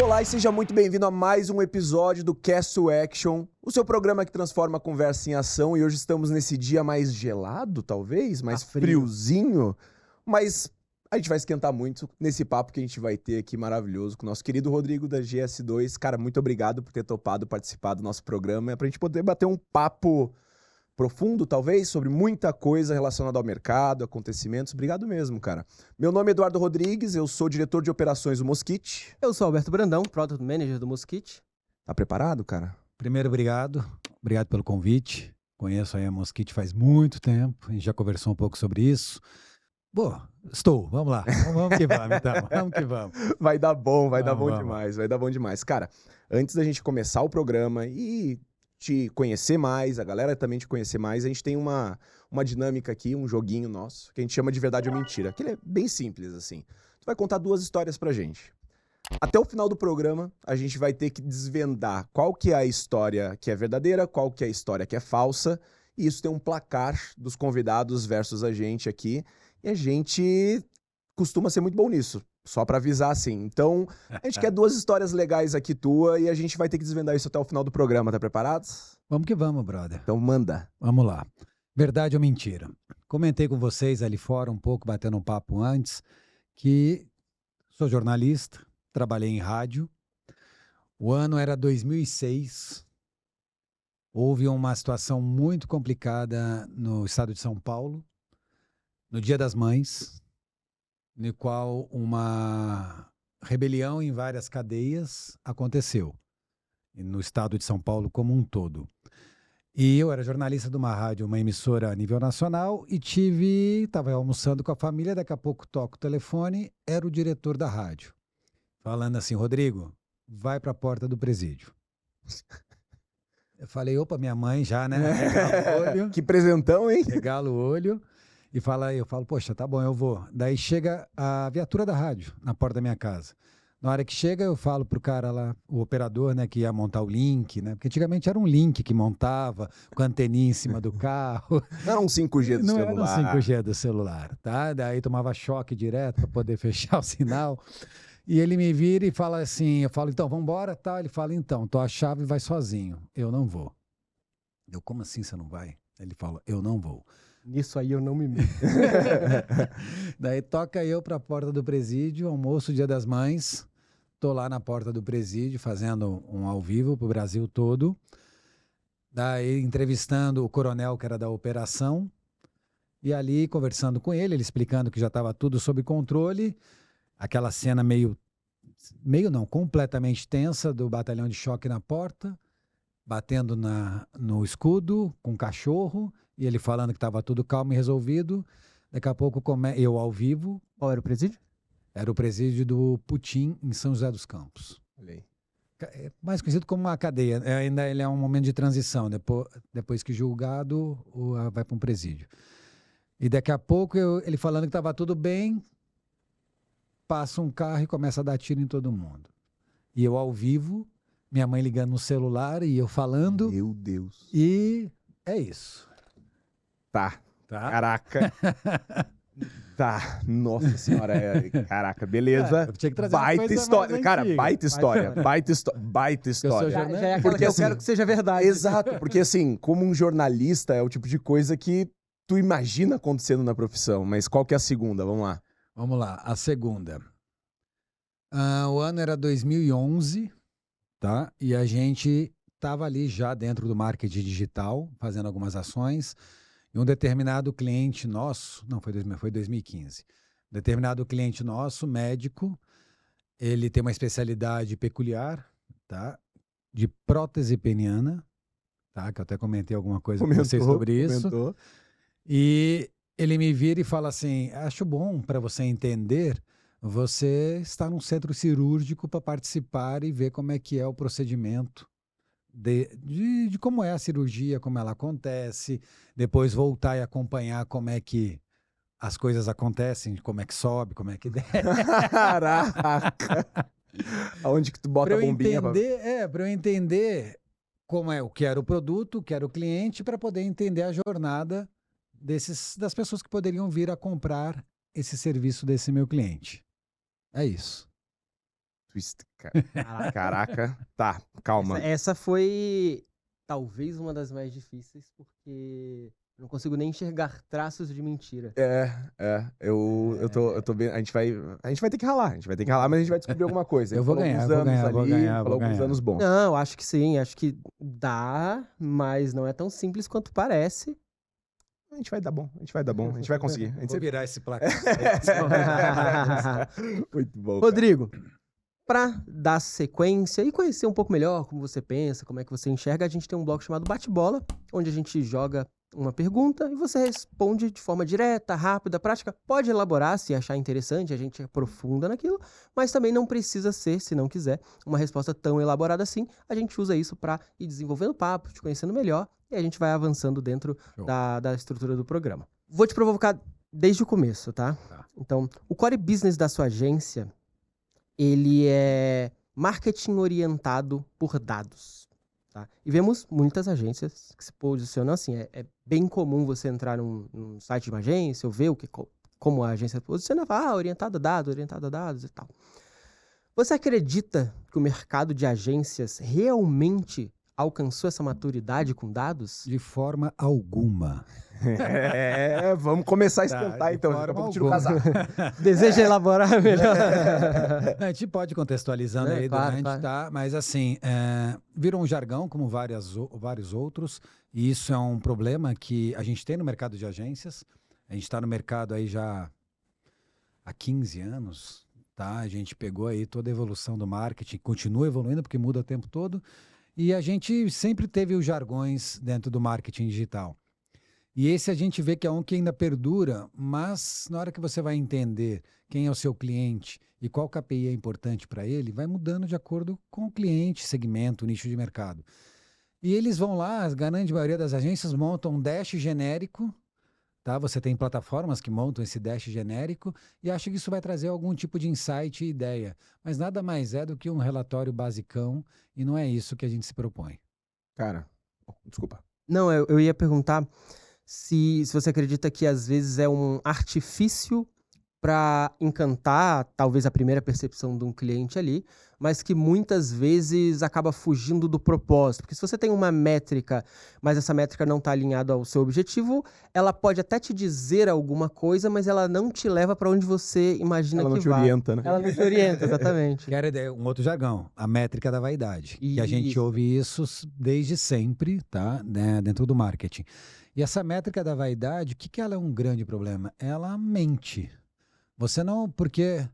Olá e seja muito bem-vindo a mais um episódio do Cast to Action, o seu programa que transforma a conversa em ação. E hoje estamos nesse dia mais gelado, talvez, mais friozinho, mas a gente vai esquentar muito nesse papo que a gente vai ter aqui maravilhoso com o nosso querido Rodrigo da GS2. Cara, muito obrigado por ter topado participar do nosso programa. É pra gente poder bater um papo profundo, talvez, sobre muita coisa relacionada ao mercado, acontecimentos. Obrigado mesmo, cara. Meu nome é Eduardo Rodrigues, eu sou diretor de operações do Mosquite. Eu sou Alberto Brandão, Product Manager do Mosquite. Tá preparado, cara? Primeiro, obrigado. Obrigado pelo convite. Conheço aí a Mosquite faz muito tempo, a gente já conversou um pouco sobre isso. Estou. Vamos lá. Vamos que vamos, então. Vamos que vamos. Vai dar bom, vai dar bom Vamos. demais, vai dar bom demais. Cara, antes da gente começar o programa e te conhecer mais, a galera também te conhecer mais, a gente tem uma dinâmica aqui, um joguinho nosso, que a gente chama de verdade ou mentira, que ele é bem simples, assim. Tu vai contar duas histórias pra gente. Até o final do programa, a gente vai ter que desvendar qual que é a história que é verdadeira, qual que é a história que é falsa, e isso tem um placar dos convidados versus a gente aqui, e a gente costuma ser muito bom nisso, só pra avisar assim. Então, a gente quer duas histórias legais aqui tua, e a gente vai ter que desvendar isso até o final do programa, tá preparados? Vamos que vamos, brother. Então manda. Vamos lá. Verdade ou mentira? Comentei com vocês ali fora um pouco, batendo um papo antes, que sou jornalista, trabalhei em rádio. O ano era 2006. Houve uma situação muito complicada no estado de São Paulo, no Dia das Mães, no qual uma rebelião em várias cadeias aconteceu, no estado de São Paulo como um todo. E eu era jornalista de uma rádio, uma emissora a nível nacional, e estava almoçando com a família, daqui a pouco toco o telefone, era o diretor da rádio, falando assim: Rodrigo, vai para a porta do presídio. Eu falei, opa, minha mãe já, né? Regala o olho. Que presentão, hein? Regala o olho e eu falo, poxa, tá bom, eu vou. Daí chega a viatura da rádio na porta da minha casa. Na hora que chega, eu falo pro cara lá, o operador, né, que ia montar o link, né? Porque antigamente era um link que montava com a anteninha em cima do carro. Não era um 5G do Não celular. era um 5G do celular, tá? Daí tomava choque direto para poder fechar o sinal. E ele me vira e fala assim, eu falo, então, vamos embora, tá? Ele fala, então, tua chave vai sozinho, eu não vou. Eu, como assim você não vai? Ele fala, eu não vou. Nisso aí eu não me meto. Daí toca eu para a porta do presídio, almoço Dia das Mães, tô lá na porta do presídio fazendo um ao vivo pro Brasil todo. Daí entrevistando o coronel que era da operação e ali conversando com ele explicando que já estava tudo sob controle. Aquela cena meio não, completamente tensa do batalhão de choque na porta, batendo no escudo com o cachorro, e ele falando que estava tudo calmo e resolvido. Daqui a pouco eu ao vivo. Qual era o presídio? Era o presídio do Putim, em São José dos Campos. Olha aí. É mais conhecido como uma cadeia. Ainda ele é um momento de transição. Depois que julgado, vai para um presídio. E daqui a pouco ele falando que estava tudo bem, passa um carro e começa a dar tiro em todo mundo. E eu ao vivo, minha mãe ligando no celular e eu falando. Meu Deus. E é isso. Tá. Tá? Caraca. Tá. Nossa senhora. Caraca, beleza. Eu tinha que trazer uma Baita coisa história. mais Cara, antiga. baita história. Baita Eu história. sou Já é aquela Porque que eu assim, quero que seja verdade. Exato, porque assim, como um jornalista é o tipo de coisa que tu imagina acontecendo na profissão, mas qual que é a segunda? Vamos lá. Vamos lá, a segunda. O ano era 2011, tá? E a gente estava ali já dentro do marketing digital, fazendo algumas ações, e um determinado cliente nosso, não, foi 2015, determinado cliente nosso, médico, ele tem uma especialidade peculiar, tá? De prótese peniana, tá? Que eu até comentei alguma coisa com vocês sobre isso. Comentou. E ele me vira e fala assim, acho bom para você entender, você está num centro cirúrgico para participar e ver como é que é o procedimento de como é a cirurgia, como ela acontece, depois voltar e acompanhar como é que as coisas acontecem, como é que sobe, como é que desce. Caraca! Aonde que tu bota a bombinha? Para eu entender como é, o que era o produto, o que era o cliente, para poder entender a jornada das pessoas que poderiam vir a comprar esse serviço desse meu cliente. É isso. Twist. Caraca. Tá, calma. Essa foi talvez uma das mais difíceis, porque eu não consigo nem enxergar traços de mentira. Eu tô bem. A gente vai ter que ralar. A gente vai ter que ralar, mas a gente vai descobrir alguma coisa. Eu vou ganhar, vou ganhar. Alguns anos bons. Não, eu acho que sim, acho que dá, mas não é tão simples quanto parece. A gente vai dar bom, a gente vai conseguir. A gente Vou virar esse placar. Muito bom. Rodrigo, para dar sequência e conhecer um pouco melhor como você pensa, como é que você enxerga, a gente tem um bloco chamado Bate-Bola, onde a gente joga uma pergunta e você responde de forma direta, rápida, prática. Pode elaborar se achar interessante, a gente aprofunda naquilo, mas também não precisa ser, se não quiser, uma resposta tão elaborada assim. A gente usa isso para ir desenvolvendo o papo, te conhecendo melhor e a gente vai avançando dentro da estrutura do programa. Vou te provocar desde o começo, tá? Então, o core business da sua agência, ele é marketing orientado por dados. Tá? E vemos muitas agências que se posicionam assim. É bem comum você entrar num site de uma agência ou ver como a agência se posiciona e falar, orientado a dados e tal. Você acredita que o mercado de agências realmente alcançou essa maturidade com dados? De forma alguma. Vamos começar a esquentar então. Daqui a pouco tira o casaco. Deseja elaborar melhor? A gente pode contextualizando aí claro, durante, tá? Mas assim, virou um jargão como vários outros, e isso é um problema que a gente tem no mercado de agências. A gente está no mercado aí já há 15 anos, tá? A gente pegou aí toda a evolução do marketing, continua evoluindo porque muda o tempo todo, e a gente sempre teve os jargões dentro do marketing digital. E esse a gente vê que é um que ainda perdura, mas na hora que você vai entender quem é o seu cliente e qual KPI é importante para ele, vai mudando de acordo com o cliente, segmento, nicho de mercado. E eles vão lá, a grande maioria das agências montam um dash genérico, tá? Você tem plataformas que montam esse dash genérico e acha que isso vai trazer algum tipo de insight e ideia. Mas nada mais é do que um relatório basicão e não é isso que a gente se propõe. Cara, desculpa. Não, eu ia perguntar se você acredita que às vezes é um artifício para encantar talvez a primeira percepção de um cliente ali, mas que muitas vezes acaba fugindo do propósito. Porque se você tem uma métrica, mas essa métrica não está alinhada ao seu objetivo, ela pode até te dizer alguma coisa, mas ela não te leva para onde você imagina que vai. Ela não te orienta, né? Ela não te orienta, exatamente. Que era um outro jargão, a métrica da vaidade. E a gente ouve isso desde sempre, tá? Né? Dentro do marketing. E essa métrica da vaidade, o que ela é um grande problema? Ela mente. Você não, porque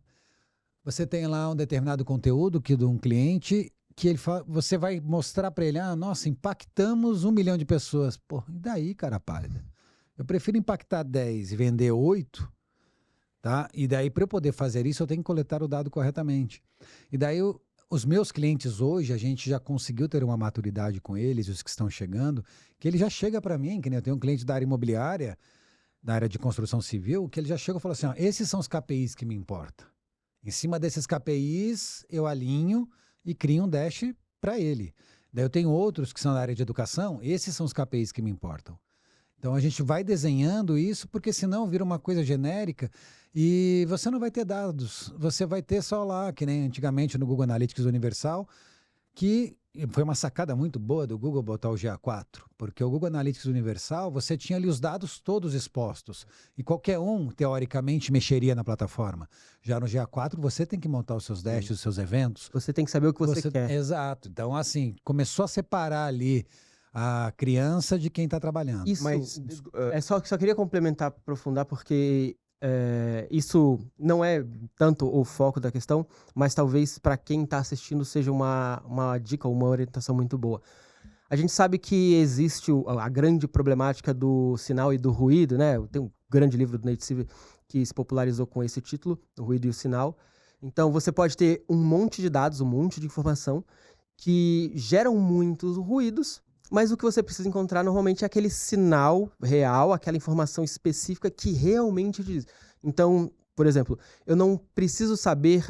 você tem lá um determinado conteúdo que de um cliente que você vai mostrar para ele, nossa, impactamos 1 milhão de pessoas. Pô, e daí, cara pálida? Eu prefiro impactar 10 e vender 8, tá? E daí, para eu poder fazer isso, eu tenho que coletar o dado corretamente. E daí, os meus clientes hoje, a gente já conseguiu ter uma maturidade com eles, os que estão chegando, que ele já chega para mim, que nem eu tenho um cliente da área imobiliária, da área de construção civil, que ele já chega e fala assim, esses são os KPIs que me importam. Em cima desses KPIs, eu alinho e crio um dash para ele. Daí eu tenho outros que são da área de educação, esses são os KPIs que me importam. Então a gente vai desenhando isso, porque senão vira uma coisa genérica e você não vai ter dados. Você vai ter só lá, que nem antigamente no Google Analytics Universal, que foi uma sacada muito boa do Google botar o GA4, porque o Google Analytics Universal, você tinha ali os dados todos expostos, e qualquer um, teoricamente, mexeria na plataforma. Já no GA4, você tem que montar os seus dashes, os seus eventos. Você tem que saber o que você quer. Exato. Então, assim, começou a separar ali a criança de quem está trabalhando. Isso, mas só queria complementar, aprofundar, porque isso não é tanto o foco da questão, mas talvez para quem está assistindo seja uma dica, uma orientação muito boa. A gente sabe que existe a grande problemática do sinal e do ruído, né? Tem um grande livro do Nate Silver que se popularizou com esse título, O Ruído e o Sinal. Então você pode ter um monte de dados, um monte de informação que geram muitos ruídos, mas o que você precisa encontrar normalmente é aquele sinal real, aquela informação específica que realmente diz. Então, por exemplo, eu não preciso saber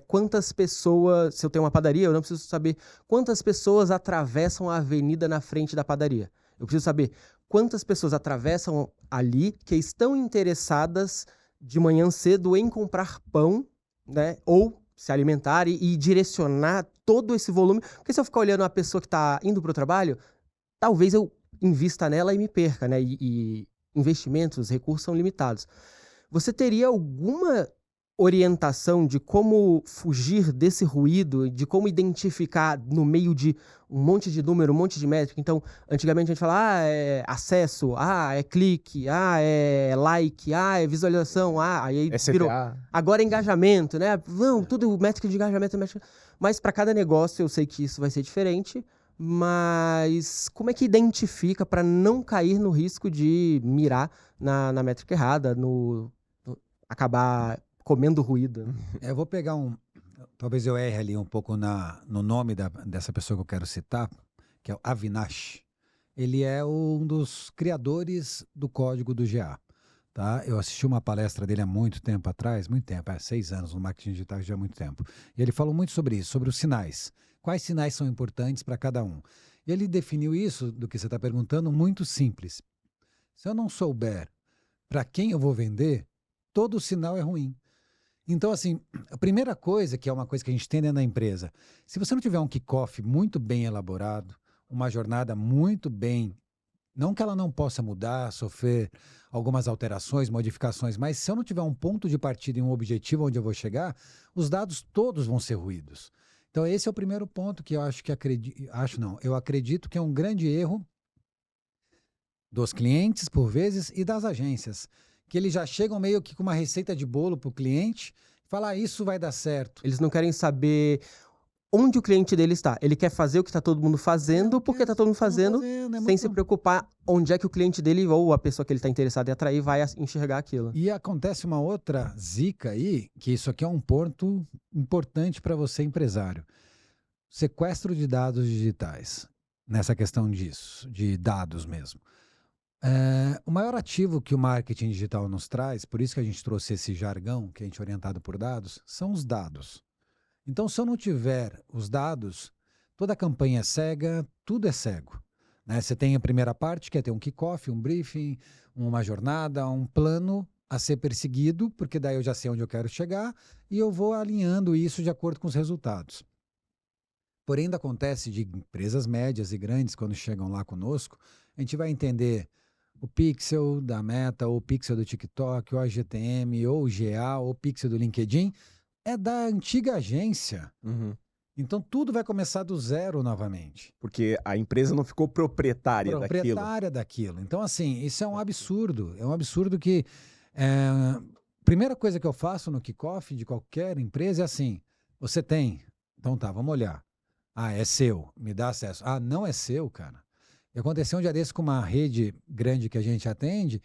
quantas pessoas... Se eu tenho uma padaria, eu não preciso saber quantas pessoas atravessam a avenida na frente da padaria. Eu preciso saber quantas pessoas atravessam ali que estão interessadas de manhã cedo em comprar pão, né? Ou se alimentar e direcionar todo esse volume. Porque se eu ficar olhando a pessoa que está indo para o trabalho, talvez eu invista nela e me perca, né? E investimentos, recursos são limitados. Você teria alguma orientação de como fugir desse ruído, de como identificar no meio de um monte de número, um monte de métrica? Então, antigamente a gente fala, é acesso, é clique, é like, é visualização, aí virou. CTA. Agora é engajamento, né? Não, tudo métrica de engajamento, métrica. Mas para cada negócio eu sei que isso vai ser diferente. Mas como é que identifica para não cair no risco de mirar na métrica errada, acabar comendo ruído? Eu vou pegar talvez eu erre ali um pouco no nome dessa pessoa que eu quero citar, que é o Avinash. Ele é um dos criadores do código do GA. Tá? Eu assisti uma palestra dele há muito tempo atrás, 6 anos no marketing digital, já há muito tempo. E ele falou muito sobre isso, sobre os sinais. Quais sinais são importantes para cada um? E ele definiu isso, do que você está perguntando, muito simples. Se eu não souber para quem eu vou vender, todo sinal é ruim. Então, assim, a primeira coisa, que é uma coisa que a gente tem dentro da empresa, se você não tiver um kickoff muito bem elaborado, uma jornada muito bem, não que ela não possa mudar, sofrer algumas alterações, modificações, mas se eu não tiver um ponto de partida e um objetivo onde eu vou chegar, os dados todos vão ser ruídos. Então, esse é o primeiro ponto que eu eu acredito que é um grande erro dos clientes, por vezes, e das agências, que eles já chegam meio que com uma receita de bolo para o cliente, falar isso vai dar certo. Eles não querem saber onde o cliente dele está. Ele quer fazer o que está todo mundo fazendo, porque está todo mundo fazendo, sem se preocupar onde é que o cliente dele ou a pessoa que ele está interessado em atrair vai enxergar aquilo. E acontece uma outra zica aí, que isso aqui é um ponto importante para você, empresário. Sequestro de dados digitais, nessa questão disso, de dados mesmo. O maior ativo que o marketing digital nos traz, por isso que a gente trouxe esse jargão, que a gente é orientado por dados, são os dados. Então, se eu não tiver os dados, toda a campanha é cega, tudo é cego. Né? Você tem a primeira parte, que é ter um kickoff, um briefing, uma jornada, um plano a ser perseguido, porque daí eu já sei onde eu quero chegar e eu vou alinhando isso de acordo com os resultados. Porém, ainda acontece de empresas médias e grandes, quando chegam lá conosco, a gente vai entender o pixel da Meta, ou o pixel do TikTok, ou a GTM, ou o GA, ou o pixel do LinkedIn, é da antiga agência. Uhum. Então, tudo vai começar do zero novamente. Porque a empresa não ficou proprietária daquilo. Então, assim, isso é um absurdo. É um absurdo que... primeira coisa que eu faço no kickoff de qualquer empresa é assim, você tem... Então tá, vamos olhar. É seu, me dá acesso. Não é seu, cara. E aconteceu um dia desse com uma rede grande que a gente atende,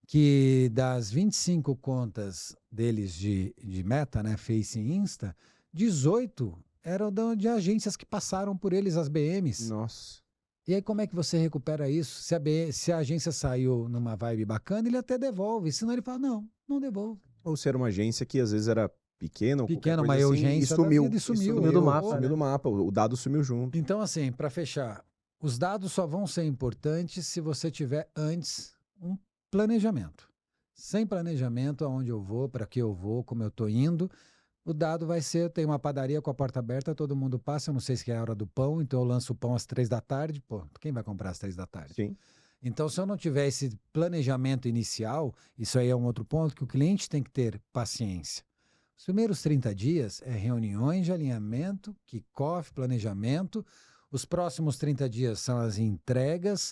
que das 25 contas deles de Meta, né, Face e Insta, 18 eram de agências que passaram por eles, as BMs. Nossa. E aí como é que você recupera isso? Se a agência saiu numa vibe bacana, ele até devolve. Senão ele fala, não devolve. Ou ser uma agência que às vezes era pequena, uma assim, urgência, e sumiu do mapa. Sumiu do mapa, o dado sumiu junto. Então, assim, para fechar, os dados só vão ser importantes se você tiver antes um planejamento. Sem planejamento, aonde eu vou, para que eu vou, como eu estou indo, o dado vai ser, tem uma padaria com a porta aberta, todo mundo passa, eu não sei se é a hora do pão, então eu lanço o pão às 3 da tarde, quem vai comprar às 3 da tarde? Sim. Então, se eu não tiver esse planejamento inicial, isso aí é um outro ponto que o cliente tem que ter paciência. Os primeiros 30 dias é reuniões de alinhamento, kickoff, planejamento. Os próximos 30 dias são as entregas,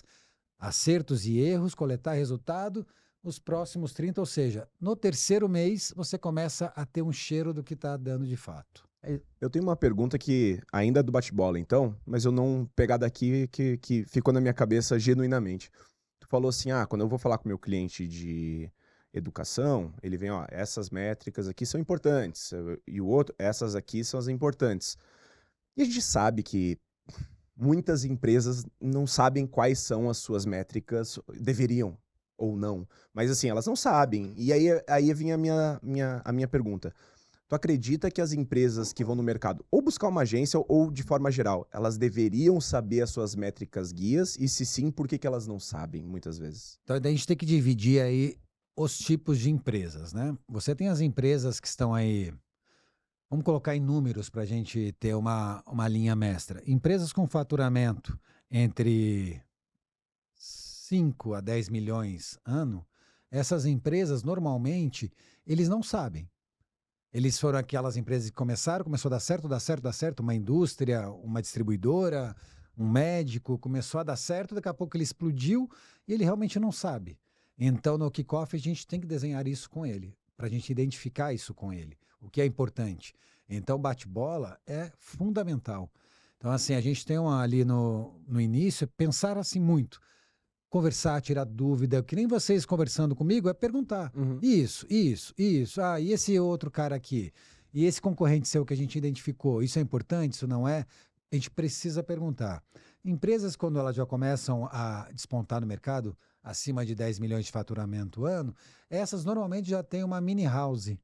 acertos e erros, coletar resultado. Os próximos 30, ou seja, no terceiro mês, você começa a ter um cheiro do que está dando de fato. Eu tenho uma pergunta que ainda é do bate-bola, então, mas eu não pegar daqui que ficou na minha cabeça genuinamente. Tu falou assim, quando eu vou falar com meu cliente de educação, ele vem, essas métricas aqui são importantes, e o outro, essas aqui são as importantes. E a gente sabe que muitas empresas não sabem quais são as suas métricas, deveriam ou não, mas assim, elas não sabem. E aí vinha a minha pergunta. Tu acredita que as empresas que vão no mercado ou buscar uma agência ou de forma geral, elas deveriam saber as suas métricas guias? E se sim, por que elas não sabem muitas vezes? Então, a gente tem que dividir aí os tipos de empresas, né? Você tem as empresas que estão aí Vamos colocar em números para a gente ter uma linha mestra. Empresas com faturamento entre 5 a 10 milhões ano, essas empresas, normalmente, eles não sabem. Eles foram aquelas empresas que começou a dar certo, uma indústria, uma distribuidora, um médico, começou a dar certo, daqui a pouco ele explodiu e ele realmente não sabe. Então, no kickoff, a gente tem que desenhar isso com ele, para a gente identificar isso com ele, o que é importante. Então, bate-bola é fundamental. Então, assim, a gente tem ali no início, pensar assim muito. Conversar, tirar dúvida, que nem vocês conversando comigo, é perguntar. Isso. Ah, e esse outro cara aqui? E esse concorrente seu que a gente identificou, isso é importante, isso não é? A gente precisa perguntar. Empresas, quando elas já começam a despontar no mercado, acima de 10 milhões de faturamento ano, essas normalmente já têm uma mini house.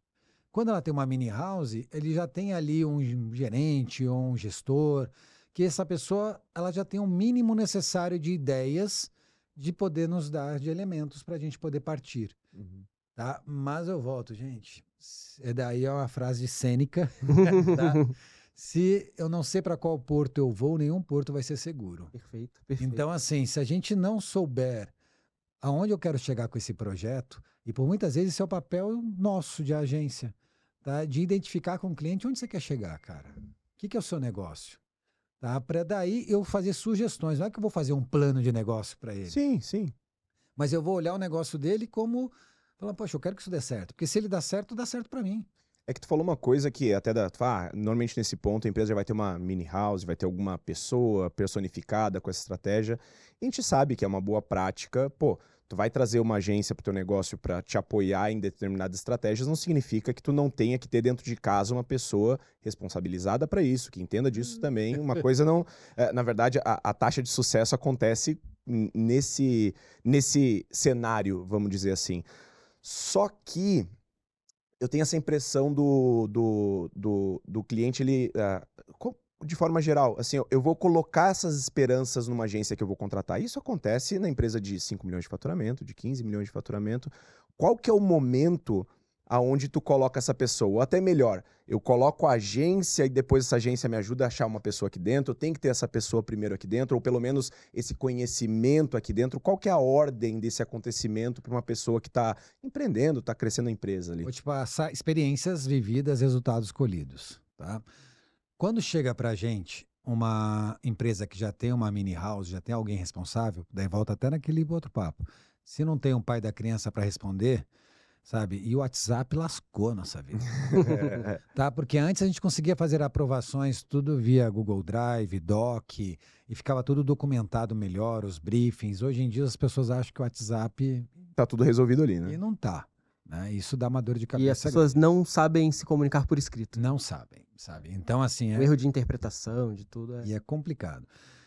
Quando ela tem uma mini house, ele já tem ali um gerente ou um gestor, que essa pessoa ela já tem o mínimo necessário de ideias de poder nos dar de elementos para a gente poder partir. Tá? Mas eu volto, gente. Daí é uma frase de Sêneca. Tá? Se eu não sei para qual porto eu vou, nenhum porto vai ser seguro. Perfeito. Então, assim, se a gente não souber aonde eu quero chegar com esse projeto, e por muitas vezes esse é o papel nosso de agência, tá? De identificar com o cliente onde você quer chegar, cara. O que é o seu negócio? Tá? Para daí eu fazer sugestões. Não é que eu vou fazer um plano de negócio para ele. Sim. Mas eu vou olhar o negócio dele como... Falar, poxa, eu quero que isso dê certo. Porque se ele dá certo para mim. É que tu falou uma coisa que até normalmente nesse ponto a empresa já vai ter uma mini house, vai ter alguma pessoa personificada com essa estratégia. E a gente sabe que é uma boa prática. Pô, tu vai trazer uma agência para o teu negócio para te apoiar em determinadas estratégias, não significa que tu não tenha que ter dentro de casa uma pessoa responsabilizada para isso, que entenda disso também. Uma coisa não... na verdade, a taxa de sucesso acontece nesse cenário, vamos dizer assim. Só que eu tenho essa impressão do cliente, ele, de forma geral, assim, eu vou colocar essas esperanças numa agência que eu vou contratar. Isso acontece na empresa de 5 milhões de faturamento, de 15 milhões de faturamento. Qual que é o momento aonde tu coloca essa pessoa? Ou até melhor, eu coloco a agência e depois essa agência me ajuda a achar uma pessoa aqui dentro, eu tenho que ter essa pessoa primeiro aqui dentro, ou pelo menos esse conhecimento aqui dentro. Qual que é a ordem desse acontecimento para uma pessoa que está empreendendo, está crescendo a empresa ali? Vou te passar experiências vividas, resultados colhidos, tá? Quando chega pra gente uma empresa que já tem uma mini house, já tem alguém responsável, daí volta até naquele outro papo. Se não tem um pai da criança para responder, sabe? E o WhatsApp lascou a nossa vida. Tá? Porque antes a gente conseguia fazer aprovações tudo via Google Drive, Doc, e ficava tudo documentado melhor, os briefings. Hoje em dia as pessoas acham que o WhatsApp... Tá tudo resolvido ali, né? E não tá. Né? Isso dá uma dor de cabeça. E as pessoas não sabem se comunicar por escrito. Não sabem, sabe? Então, assim... O erro de interpretação, de tudo. E é complicado.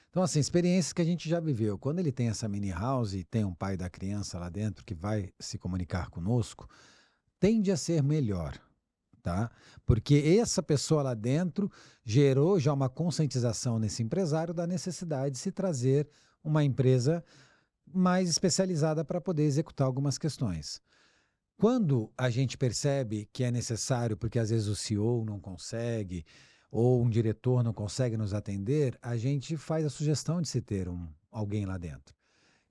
Então, assim, experiências que a gente já viveu. Quando ele tem essa mini house e tem um pai da criança lá dentro que vai se comunicar conosco, tende a ser melhor, tá? Porque essa pessoa lá dentro gerou já uma conscientização nesse empresário da necessidade de se trazer uma empresa mais especializada para poder executar algumas questões. Quando a gente percebe que é necessário, porque às vezes o CEO não consegue, ou um diretor não consegue nos atender, a gente faz a sugestão de se ter alguém lá dentro.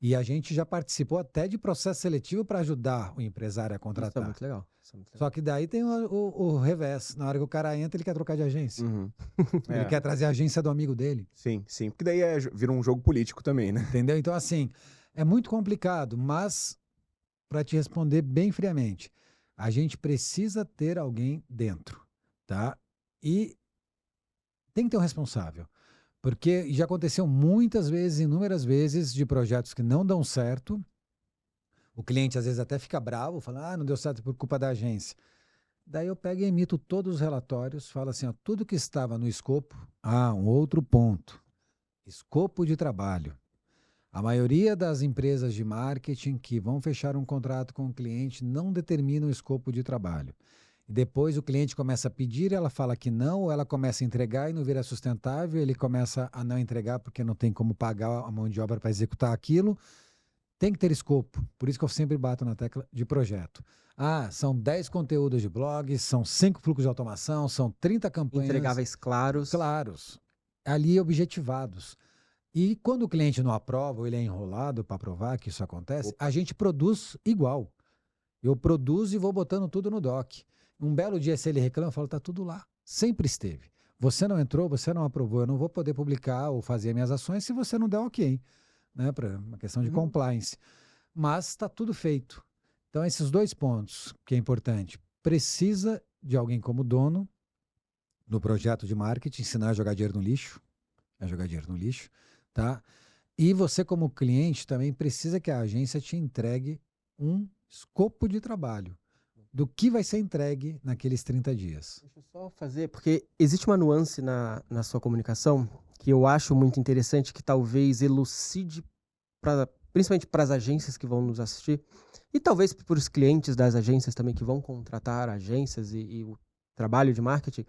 E a gente já participou até de processo seletivo para ajudar o empresário a contratar. Isso é muito legal. Só que daí tem o revés. Na hora que o cara entra, ele quer trocar de agência. Ele quer trazer a agência do amigo dele. Sim. Porque daí vira um jogo político também, né? Entendeu? Então, assim, é muito complicado, mas... Para te responder bem friamente, a gente precisa ter alguém dentro, tá? E tem que ter um responsável, porque já aconteceu muitas vezes, inúmeras vezes, de projetos que não dão certo. O cliente às vezes até fica bravo, fala, não deu certo por culpa da agência. Daí eu pego e emito todos os relatórios, falo assim, tudo que estava no escopo, um outro ponto, escopo de trabalho. A maioria das empresas de marketing que vão fechar um contrato com o cliente não determinam o escopo de trabalho. E depois o cliente começa a pedir, ela fala que não, ou ela começa a entregar e não vira sustentável, ele começa a não entregar porque não tem como pagar a mão de obra para executar aquilo. tem que ter escopo. Por isso que eu sempre bato na tecla de projeto. Ah, são 10 conteúdos de blog, são 5 fluxos de automação, são 30 campanhas. Entregáveis claros. Claros. Ali objetivados. E quando o cliente não aprova ou ele é enrolado para provar que isso acontece, a gente produz igual. Eu produzo e vou botando tudo no doc. Um belo dia, se ele reclama, eu falo, tá tudo lá. Sempre esteve. Você não entrou, você não aprovou, eu não vou poder publicar ou fazer minhas ações se você não der ok, né? Para uma questão de compliance. Mas está tudo feito. Então, esses 2 pontos que é importante. Precisa de alguém como dono no projeto de marketing, ensinar a jogar dinheiro no lixo. A jogar dinheiro no lixo, tá? E você, como cliente, também precisa que a agência te entregue um escopo de trabalho do que vai ser entregue naqueles 30 dias. Deixa eu só fazer, porque existe uma nuance na sua comunicação que eu acho muito interessante, que talvez elucide, principalmente para as agências que vão nos assistir, e talvez para os clientes das agências também que vão contratar agências e o trabalho de marketing,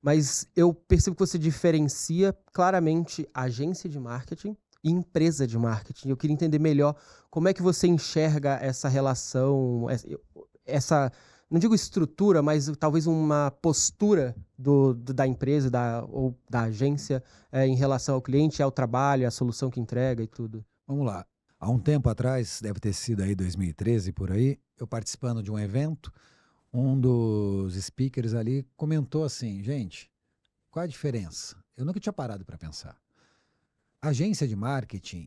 mas eu percebo que você diferencia claramente agência de marketing e empresa de marketing. Eu queria entender melhor como é que você enxerga essa relação, essa, não digo estrutura, mas talvez uma postura da empresa ou da agência em relação ao cliente, ao trabalho, à solução que entrega e tudo. Vamos lá. Há um tempo atrás, deve ter sido aí 2013 por aí, eu participando de um evento, um dos speakers ali comentou assim, gente, qual a diferença? Eu nunca tinha parado para pensar. A agência de marketing,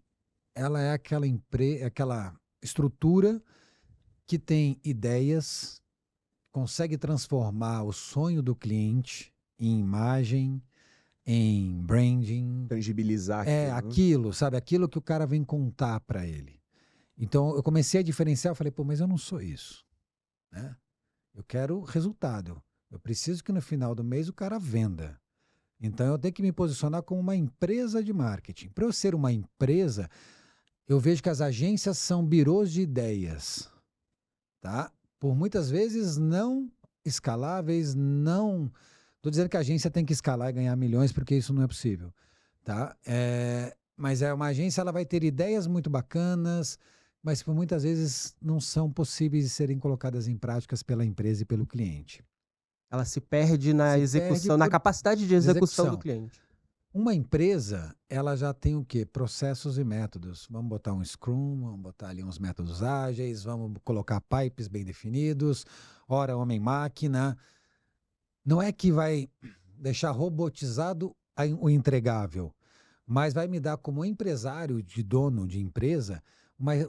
ela é aquela estrutura que tem ideias, consegue transformar o sonho do cliente em imagem, em branding. Tangibilizar aquilo, sabe? Aquilo que o cara vem contar para ele. Então, eu comecei a diferenciar, eu falei, pô, mas eu não sou isso, né? Eu quero resultado. Eu preciso que no final do mês o cara venda. Então, eu tenho que me posicionar como uma empresa de marketing. Para eu ser uma empresa, eu vejo que as agências são birôs de ideias, tá? Por muitas vezes não escaláveis, não... Estou dizendo que a agência tem que escalar e ganhar milhões, porque isso não é possível, tá? Mas uma agência, ela vai ter ideias muito bacanas, mas por muitas vezes não são possíveis de serem colocadas em práticas pela empresa e pelo cliente. Ela se perde na execução, na capacidade de execução do cliente. Uma empresa, ela já tem o quê? Processos e métodos. Vamos botar um Scrum, vamos botar ali uns métodos ágeis, vamos colocar pipes bem definidos, hora homem-máquina. Não é que vai deixar robotizado o entregável, mas vai me dar como empresário, de dono de empresa,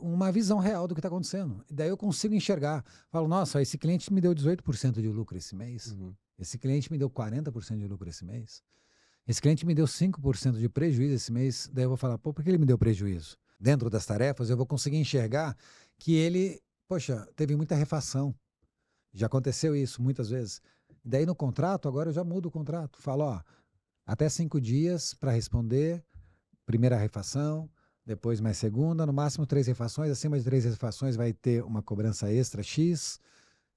uma visão real do que está acontecendo. E daí eu consigo enxergar. Falo, nossa, esse cliente me deu 18% de lucro esse mês. Esse cliente me deu 40% de lucro esse mês. Esse cliente me deu 5% de prejuízo esse mês. Daí eu vou falar, pô, por que ele me deu prejuízo? Dentro das tarefas, eu vou conseguir enxergar que ele, poxa, teve muita refação. Já aconteceu isso muitas vezes. Daí no contrato, agora eu já mudo o contrato. Falo, ó, até 5 dias para responder, primeira refação, depois mais segunda, no máximo 3 refações, acima de 3 refações vai ter uma cobrança extra X.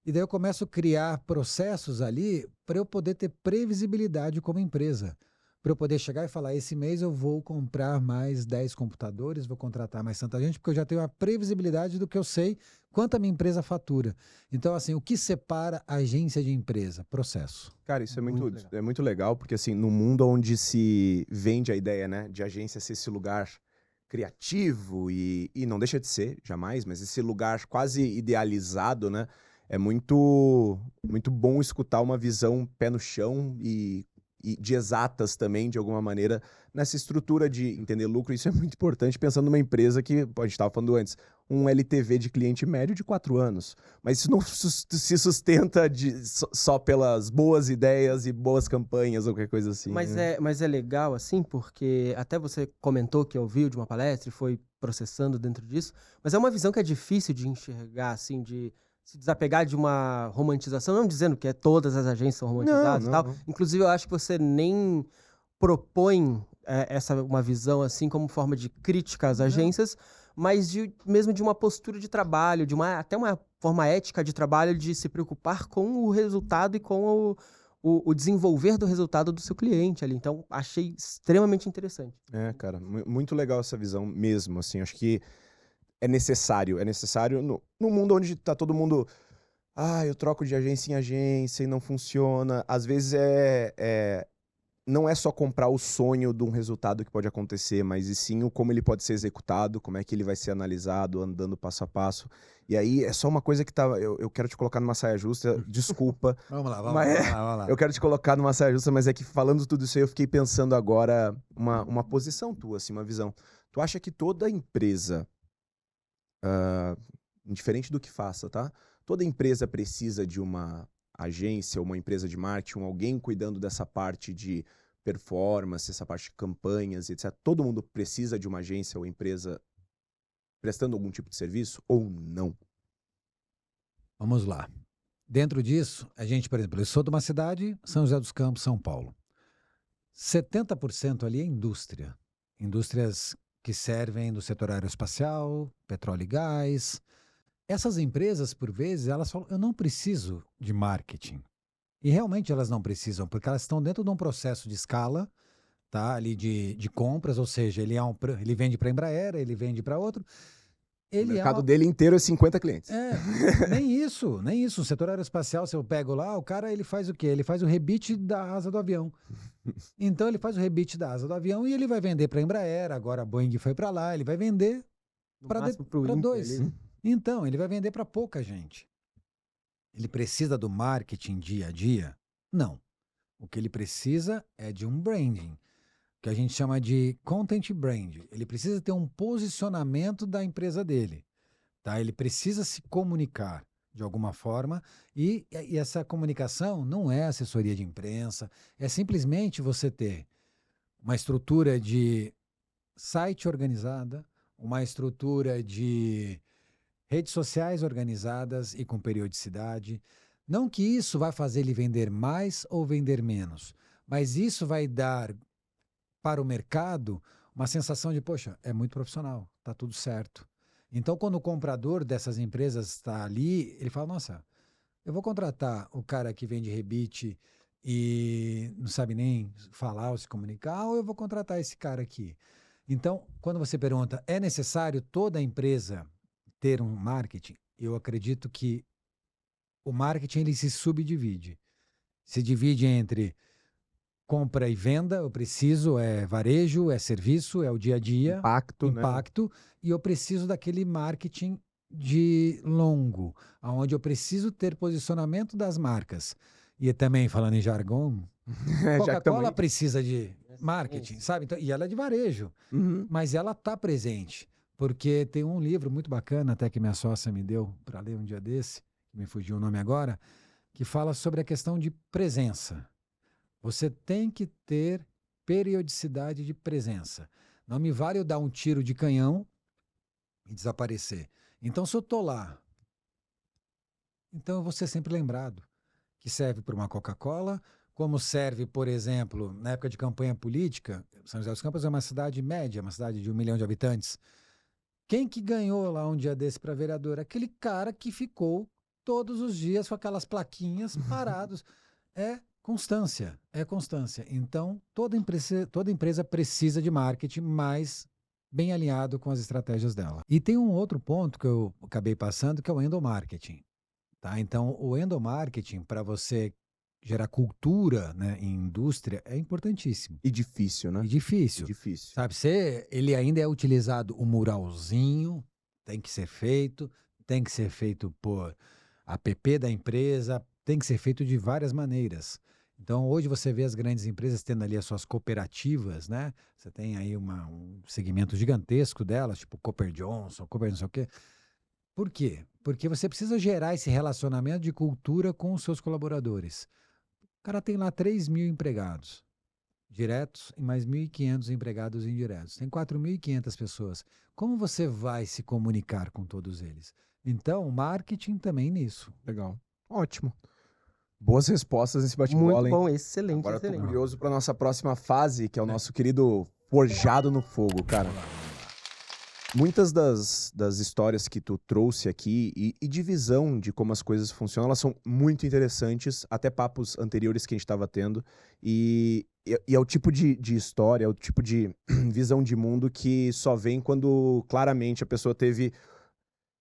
E daí eu começo a criar processos ali para eu poder ter previsibilidade como empresa. Para eu poder chegar e falar, esse mês eu vou comprar mais 10 computadores, vou contratar mais tanta gente, porque eu já tenho a previsibilidade do que eu sei quanto a minha empresa fatura. Então, assim, o que separa agência de empresa? Processo. Cara, isso é muito legal, porque assim, no mundo onde se vende a ideia, né, de agência ser esse lugar criativo e não deixa de ser, jamais, mas esse lugar quase idealizado, né, é muito bom escutar uma visão pé no chão e de exatas também, de alguma maneira, nessa estrutura de entender lucro. Isso é muito importante, pensando numa empresa que, a gente estava falando antes, um LTV de cliente médio de 4 anos. Mas isso não se sustenta só pelas boas ideias e boas campanhas ou qualquer coisa assim. Mas é legal, assim, porque até você comentou que ouviu de uma palestra e foi processando dentro disso, mas é uma visão que é difícil de enxergar, assim, de se desapegar de uma romantização, não dizendo que todas as agências são romantizadas e tal. Não. Inclusive, eu acho que você nem propõe uma visão assim como forma de crítica às agências, mas mesmo de uma postura de trabalho, até uma forma ética de trabalho, de se preocupar com o resultado e com o desenvolver do resultado do seu cliente ali. Então, achei extremamente interessante. Cara, muito legal essa visão mesmo, assim, acho que é necessário. É necessário no mundo onde tá todo mundo... eu troco de agência em agência e não funciona. Às vezes não é só comprar o sonho de um resultado que pode acontecer, mas e sim o como ele pode ser executado, como é que ele vai ser analisado, andando passo a passo. E aí é só uma coisa que eu quero te colocar numa saia justa, desculpa. Vamos lá, vamos mas lá, vamos lá. eu quero te colocar numa saia justa, mas é que falando tudo isso aí, eu fiquei pensando agora uma posição tua, assim, uma visão. Tu acha que toda empresa, indiferente do que faça, tá? Toda empresa precisa de uma agência, uma empresa de marketing, alguém cuidando dessa parte de performance, essa parte de campanhas, etc. Todo mundo precisa de uma agência ou empresa prestando algum tipo de serviço ou não? Vamos lá. Dentro disso, a gente, por exemplo, eu sou de uma cidade, São José dos Campos, São Paulo. 70% ali é indústria. Indústrias que servem do setor aeroespacial, petróleo e gás. Essas empresas, por vezes, elas falam, eu não preciso de marketing. E realmente elas não precisam, porque elas estão dentro de um processo de escala, tá? Ali de compras, ou seja, ele vende para a Embraer, ele vende para outro. O mercado dele inteiro é 50 clientes. Nem isso. O setor aeroespacial, se eu pego lá, o cara ele faz o quê? Ele faz o rebite da asa do avião. Então ele faz o rebite da asa do avião e ele vai vender para a Embraer, agora a Boeing foi para lá, ele vai vender para dois. Então, ele vai vender para pouca gente. Ele precisa do marketing dia a dia? Não. O que ele precisa é de um branding, que a gente chama de content brand. Ele precisa ter um posicionamento da empresa dele. Tá? Ele precisa se comunicar de alguma forma e essa comunicação não é assessoria de imprensa, é simplesmente você ter uma estrutura de site organizada, uma estrutura de redes sociais organizadas e com periodicidade. Não que isso vai fazer ele vender mais ou vender menos, mas isso vai dar para o mercado uma sensação de, poxa, é muito profissional, está tudo certo. Então, quando o comprador dessas empresas está ali, ele fala, nossa, eu vou contratar o cara que vende rebite e não sabe nem falar ou se comunicar, ou eu vou contratar esse cara aqui. Então, quando você pergunta, é necessário toda empresa ter um marketing? Eu acredito que o marketing ele se subdivide. Se divide entre compra e venda, eu preciso, é varejo, é serviço, é o dia a dia. Impacto, né? E eu preciso daquele marketing de longo, onde eu preciso ter posicionamento das marcas. E também, falando em jargão, Coca-Cola precisa de marketing, sabe? Então, e ela é de varejo, mas ela está presente. Porque tem um livro muito bacana, até que minha sócia me deu para ler um dia desse, me fugiu o nome agora, que fala sobre a questão de presença. Você tem que ter periodicidade de presença. Não me vale eu dar um tiro de canhão e desaparecer. Então, se eu estou lá, então eu vou ser sempre lembrado, que serve para uma Coca-Cola, como serve, por exemplo, na época de campanha política, São José dos Campos é uma cidade média, uma cidade de 1 milhão de habitantes. Quem que ganhou lá um dia desse para vereador? Aquele cara que ficou todos os dias com aquelas plaquinhas parados. É constância. Então, toda empresa precisa de marketing, mas bem alinhado com as estratégias dela. E tem um outro ponto que eu acabei passando, que é o endomarketing. Tá? Então, o endomarketing, para você gerar cultura, né, em indústria, é importantíssimo. E difícil, né? E difícil. Sabe, ele ainda é utilizado o muralzinho, tem que ser feito por app da empresa, tem que ser feito de várias maneiras. Então, hoje você vê as grandes empresas tendo ali as suas cooperativas, né? Você tem aí um segmento gigantesco delas, tipo Cooper Johnson, Cooper não sei o quê. Por quê? Porque você precisa gerar esse relacionamento de cultura com os seus colaboradores. O cara tem lá 3.000 empregados diretos e mais 1.500 empregados indiretos. Tem 4.500 pessoas. Como você vai se comunicar com todos eles? Então, marketing também nisso. Legal. Ótimo. Boas respostas nesse bate-bola, Muito bom, excelente. Agora eu tô curioso pra nossa próxima fase, que é o nosso querido Forjado no Fogo, cara. Muitas das histórias que tu trouxe aqui e de visão de como as coisas funcionam, elas são muito interessantes, até papos anteriores que a gente estava tendo. E é o tipo de história, é o tipo de visão de mundo que só vem quando claramente a pessoa teve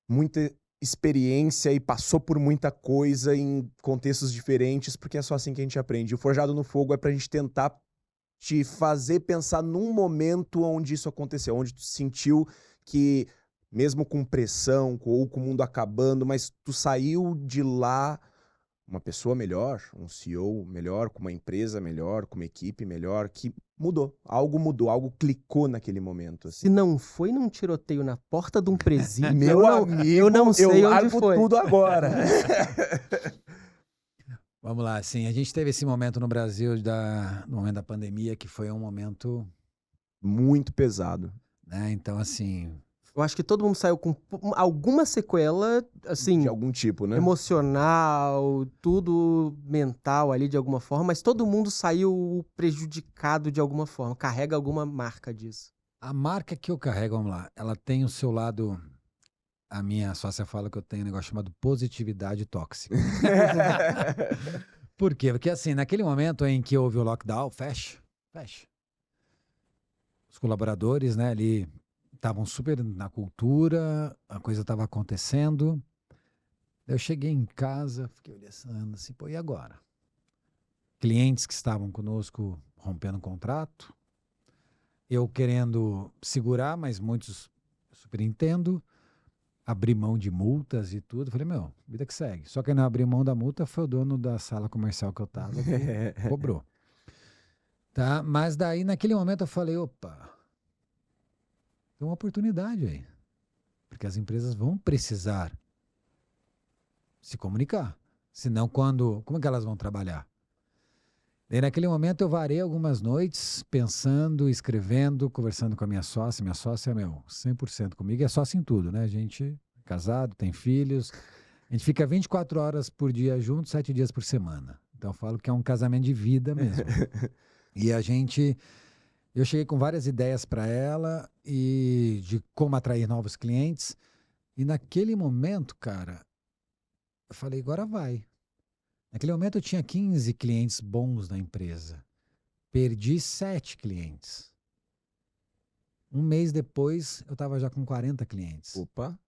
muita experiência e passou por muita coisa em contextos diferentes, porque é só assim que a gente aprende. O Forjado no Fogo é pra gente tentar te fazer pensar num momento onde isso aconteceu, onde tu sentiu que, mesmo com pressão ou com o mundo acabando, mas tu saiu de lá uma pessoa melhor, um CEO melhor, com uma empresa melhor, com uma equipe melhor, que mudou, algo clicou naquele momento, Se assim. não foi num tiroteio na porta de um presídio, Meu amigo, eu não sei onde largo foi. tudo agora. Vamos lá, assim, a gente teve esse momento no Brasil, no momento da pandemia, que foi um momento, Muito pesado. né? Então, assim, Eu acho que todo mundo saiu com alguma sequela, assim, De algum tipo, né? emocional, tudo mental ali de alguma forma, mas todo mundo saiu prejudicado de alguma forma, carrega alguma marca disso. a marca que eu carrego, vamos lá, ela tem o seu lado. A minha sócia fala que eu tenho um negócio chamado positividade tóxica. Por quê? Porque, assim, naquele momento em que houve o lockdown, fecha. Os colaboradores, né, ali estavam super na cultura, a coisa estava acontecendo. Eu cheguei em casa, fiquei olhando assim, pô, e agora? Clientes que estavam conosco rompendo contrato, eu querendo segurar, mas muitos super entendo, abrir mão de multas e tudo. Falei, meu, vida que segue. Só quem não abriu mão da multa foi o dono da sala comercial que eu tava, que cobrou. Tá? Mas daí, naquele momento, eu falei, opa, tem uma oportunidade aí. Porque as empresas vão precisar se comunicar. Senão, como é que elas vão trabalhar? Daí, naquele momento, eu varei algumas noites pensando, escrevendo, conversando com a minha sócia. Minha sócia, 100% comigo. É sócia em tudo, né? A gente é casado, tem filhos. A gente fica 24 horas por dia junto, 7 dias por semana. Então, eu falo que é um casamento de vida mesmo. E eu cheguei com várias ideias para ela e de como atrair novos clientes. E naquele momento, cara, eu falei, agora vai. Naquele momento eu tinha 15 clientes bons na empresa. Perdi 7 clientes. Um mês depois, eu estava já com 40 clientes. Opa.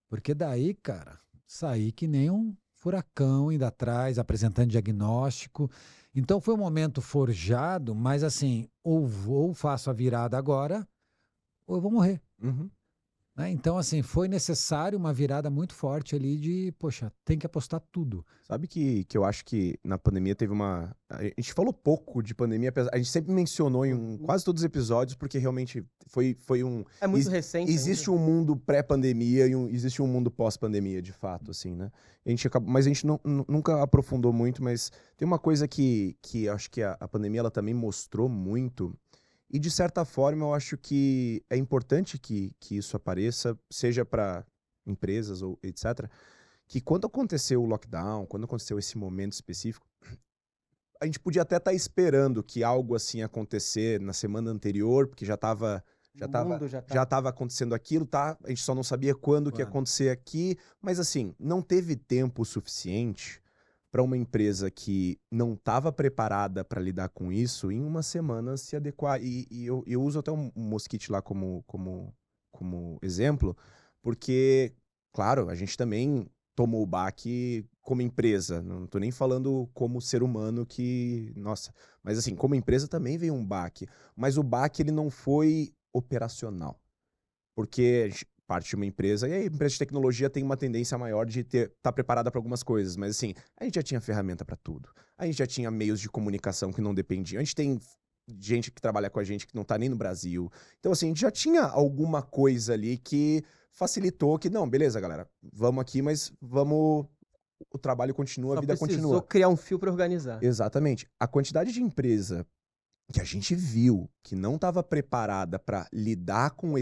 Porque daí, cara, saí que nem um furacão indo atrás, apresentando diagnóstico. Então foi um momento forjado, mas assim, ou faço a virada agora, ou eu vou morrer. Uhum. Né? Então, assim, foi necessário uma virada muito forte ali de, poxa, tem que apostar tudo. Sabe que eu acho que na pandemia teve uma. A gente falou pouco de pandemia, a gente sempre mencionou em quase todos os episódios, porque realmente foi um. É muito recente Existe ainda. um mundo pré-pandemia e existe um mundo pós-pandemia, de fato, assim, né? Mas a gente nunca aprofundou muito, mas tem uma coisa que acho que a pandemia ela também mostrou muito. E de certa forma eu acho que é importante que isso apareça, seja para empresas ou etc. Que quando aconteceu o lockdown, quando aconteceu esse momento específico, a gente podia até estar esperando que algo assim acontecer na semana anterior, porque já estava acontecendo aquilo, tá? A gente só não sabia quando que ia acontecer aqui, mas assim, não teve tempo suficiente para uma empresa que não estava preparada para lidar com isso em uma semana se adequar. E eu uso até um Mosquite lá como exemplo, porque, claro, a gente também tomou o baque como empresa. Não tô nem falando como ser humano que, nossa, mas assim, como empresa também veio um baque, mas o baque ele não foi operacional. Porque a gente parte de uma empresa, e a empresa de tecnologia tem uma tendência maior de estar preparada para algumas coisas, mas assim, a gente já tinha ferramenta para tudo. A gente já tinha meios de comunicação que não dependiam. A gente tem gente que trabalha com a gente que não tá nem no Brasil. Então assim, a gente já tinha alguma coisa ali que facilitou que, não, beleza, galera, vamos aqui, mas vamos o trabalho continua, Só a vida precisou continua. criar um fio para organizar. Exatamente. A quantidade de empresa que a gente viu que não estava preparada para lidar com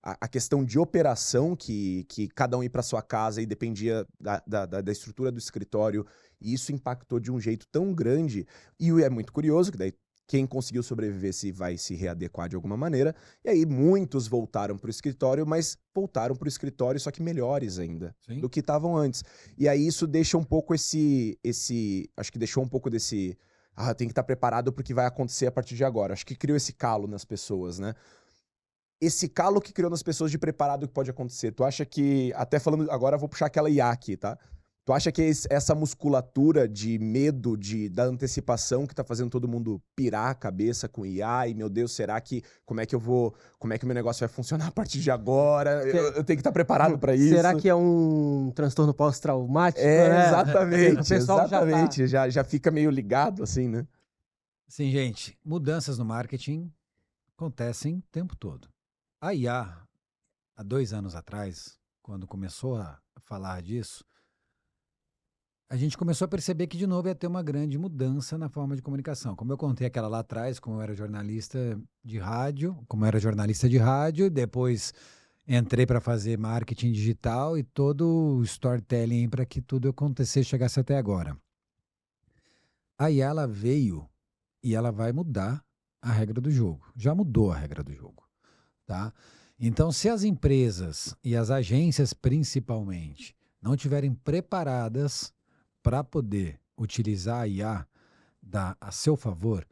a questão de operação que cada um ia para sua casa e dependia da estrutura do escritório, e isso impactou de um jeito tão grande. E é muito curioso que daí quem conseguiu sobreviver vai se readequar de alguma maneira. E aí muitos voltaram para o escritório, mas voltaram para o escritório só que melhores ainda Sim. do que estavam antes. E aí isso deixa um pouco acho que deixou um pouco desse tem que estar preparado porque vai acontecer a partir de agora. Acho que criou esse calo nas pessoas, né? esse calo que criou nas pessoas de preparado que pode acontecer, tu acha que, até falando, agora eu vou puxar aquela IA aqui, tá? Tu acha que essa musculatura de medo da antecipação que tá fazendo todo mundo pirar a cabeça com IA e, meu Deus, como é que o meu negócio vai funcionar a partir de agora? Eu tenho que estar preparado para isso. Será que é um transtorno pós-traumático? Exatamente, O pessoal exatamente. Já fica meio ligado, assim, né? Sim, gente, mudanças no marketing acontecem o tempo todo. A IA, há 2 anos atrás, quando começou a falar disso, a gente começou a perceber que, de novo, ia ter uma grande mudança na forma de comunicação. Como eu contei aquela lá atrás, como eu era jornalista de rádio, depois entrei para fazer marketing digital e todo o storytelling para que tudo acontecesse, chegasse até agora. A IA, ela veio e ela vai mudar a regra do jogo. Já mudou a regra do jogo, tá? Então, se as empresas e as agências, principalmente, não tiverem preparadas para poder utilizar a IA a seu favor,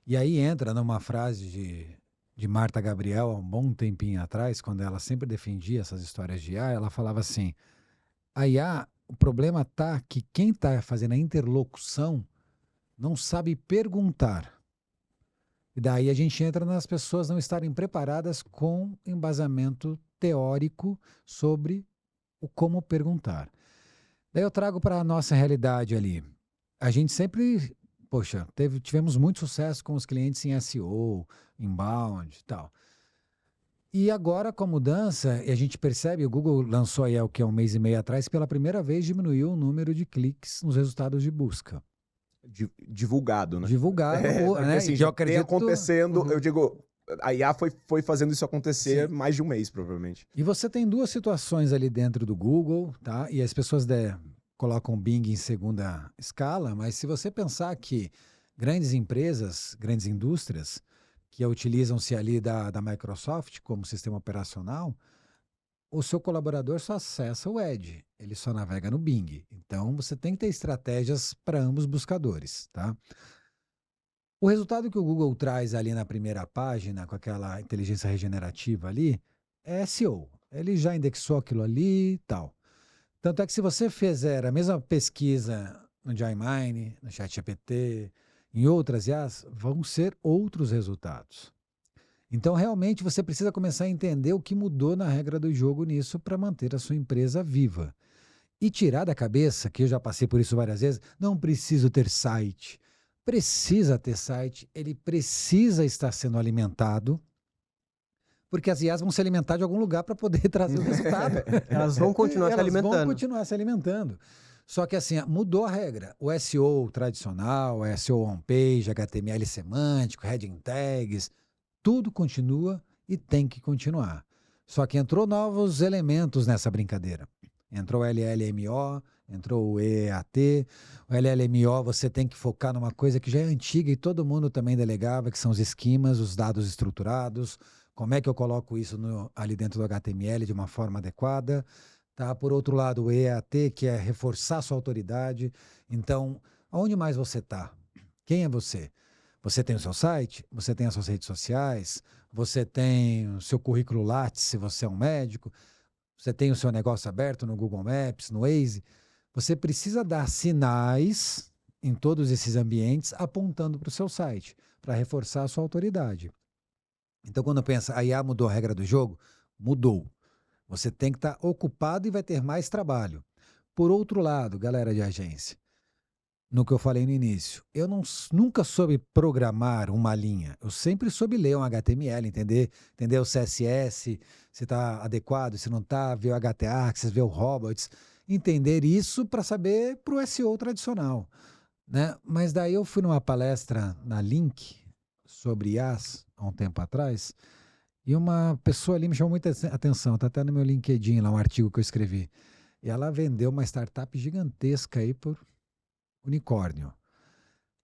e aí entra numa frase de Marta Gabriel, há um bom tempinho atrás, quando ela sempre defendia essas histórias de IA, ela falava assim, a IA, o problema está que quem está fazendo a interlocução não sabe perguntar. E daí a gente entra nas pessoas não estarem preparadas com embasamento teórico sobre o como perguntar. Daí eu trago para a nossa realidade ali. A gente sempre, tivemos muito sucesso com os clientes em SEO, inbound e tal. E agora com a mudança, e a gente percebe, o Google lançou aí há 1 mês e meio atrás, pela primeira vez diminuiu o número de cliques nos resultados de busca. Divulgado, né? Divulgado, porque, né? assim, E já eu acredito... tem acontecendo, eu digo, a IA foi fazendo isso acontecer mais de 1 mês, provavelmente. E você tem 2 situações ali dentro do Google, tá? E as pessoas colocam o Bing em segunda escala, mas se você pensar que grandes empresas, grandes indústrias, que utilizam-se ali da Microsoft como sistema operacional, o seu colaborador só acessa o Edge, ele só navega no Bing. Então, você tem que ter estratégias para ambos buscadores, tá? O resultado que o Google traz ali na primeira página, com aquela inteligência regenerativa ali, é SEO. Ele já indexou aquilo ali e tal. Tanto é que se você fizer a mesma pesquisa no Gemini, no ChatGPT, em outras IAs, vão ser outros resultados. Então, realmente, você precisa começar a entender o que mudou na regra do jogo nisso para manter a sua empresa viva. E tirar da cabeça, que eu já passei por isso várias vezes, não preciso ter site. Precisa ter site, ele precisa estar sendo alimentado, porque as IAs vão se alimentar de algum lugar para poder trazer o resultado. Elas vão continuar se alimentando. Elas vão continuar se alimentando. Só que assim, mudou a regra. O SEO tradicional, o SEO on-page, HTML semântico, heading tags, tudo continua e tem que continuar. Só que entrou novos elementos nessa brincadeira. Entrou o LLMO, entrou o EAT. O LLMO você tem que focar numa coisa que já é antiga e todo mundo também delegava, que são os esquemas, os dados estruturados. Como é que eu coloco isso ali dentro do HTML de uma forma adequada? Tá? Por outro lado, o EAT, que é reforçar sua autoridade. Então, aonde mais você está? Quem é você? Você tem o seu site? Você tem as suas redes sociais? Você tem o seu currículo Lattes, se você é um médico? Você tem o seu negócio aberto no Google Maps, no Waze? Você precisa dar sinais em todos esses ambientes apontando para o seu site, para reforçar a sua autoridade. Então, quando pensa, a IA mudou a regra do jogo? Mudou. Você tem que estar ocupado e vai ter mais trabalho. Por outro lado, galera de agência, no que eu falei no início, eu nunca soube programar uma linha. Eu sempre soube ler um HTML, entender o CSS, se está adequado, se não está, ver o HT-Access, ver o robots, entender isso para saber para o SEO tradicional, né? Mas daí eu fui numa palestra na Link sobre IAs, há um tempo atrás, e uma pessoa ali me chamou muita atenção, está até no meu LinkedIn lá, um artigo que eu escrevi. E ela vendeu uma startup gigantesca aí por unicórnio.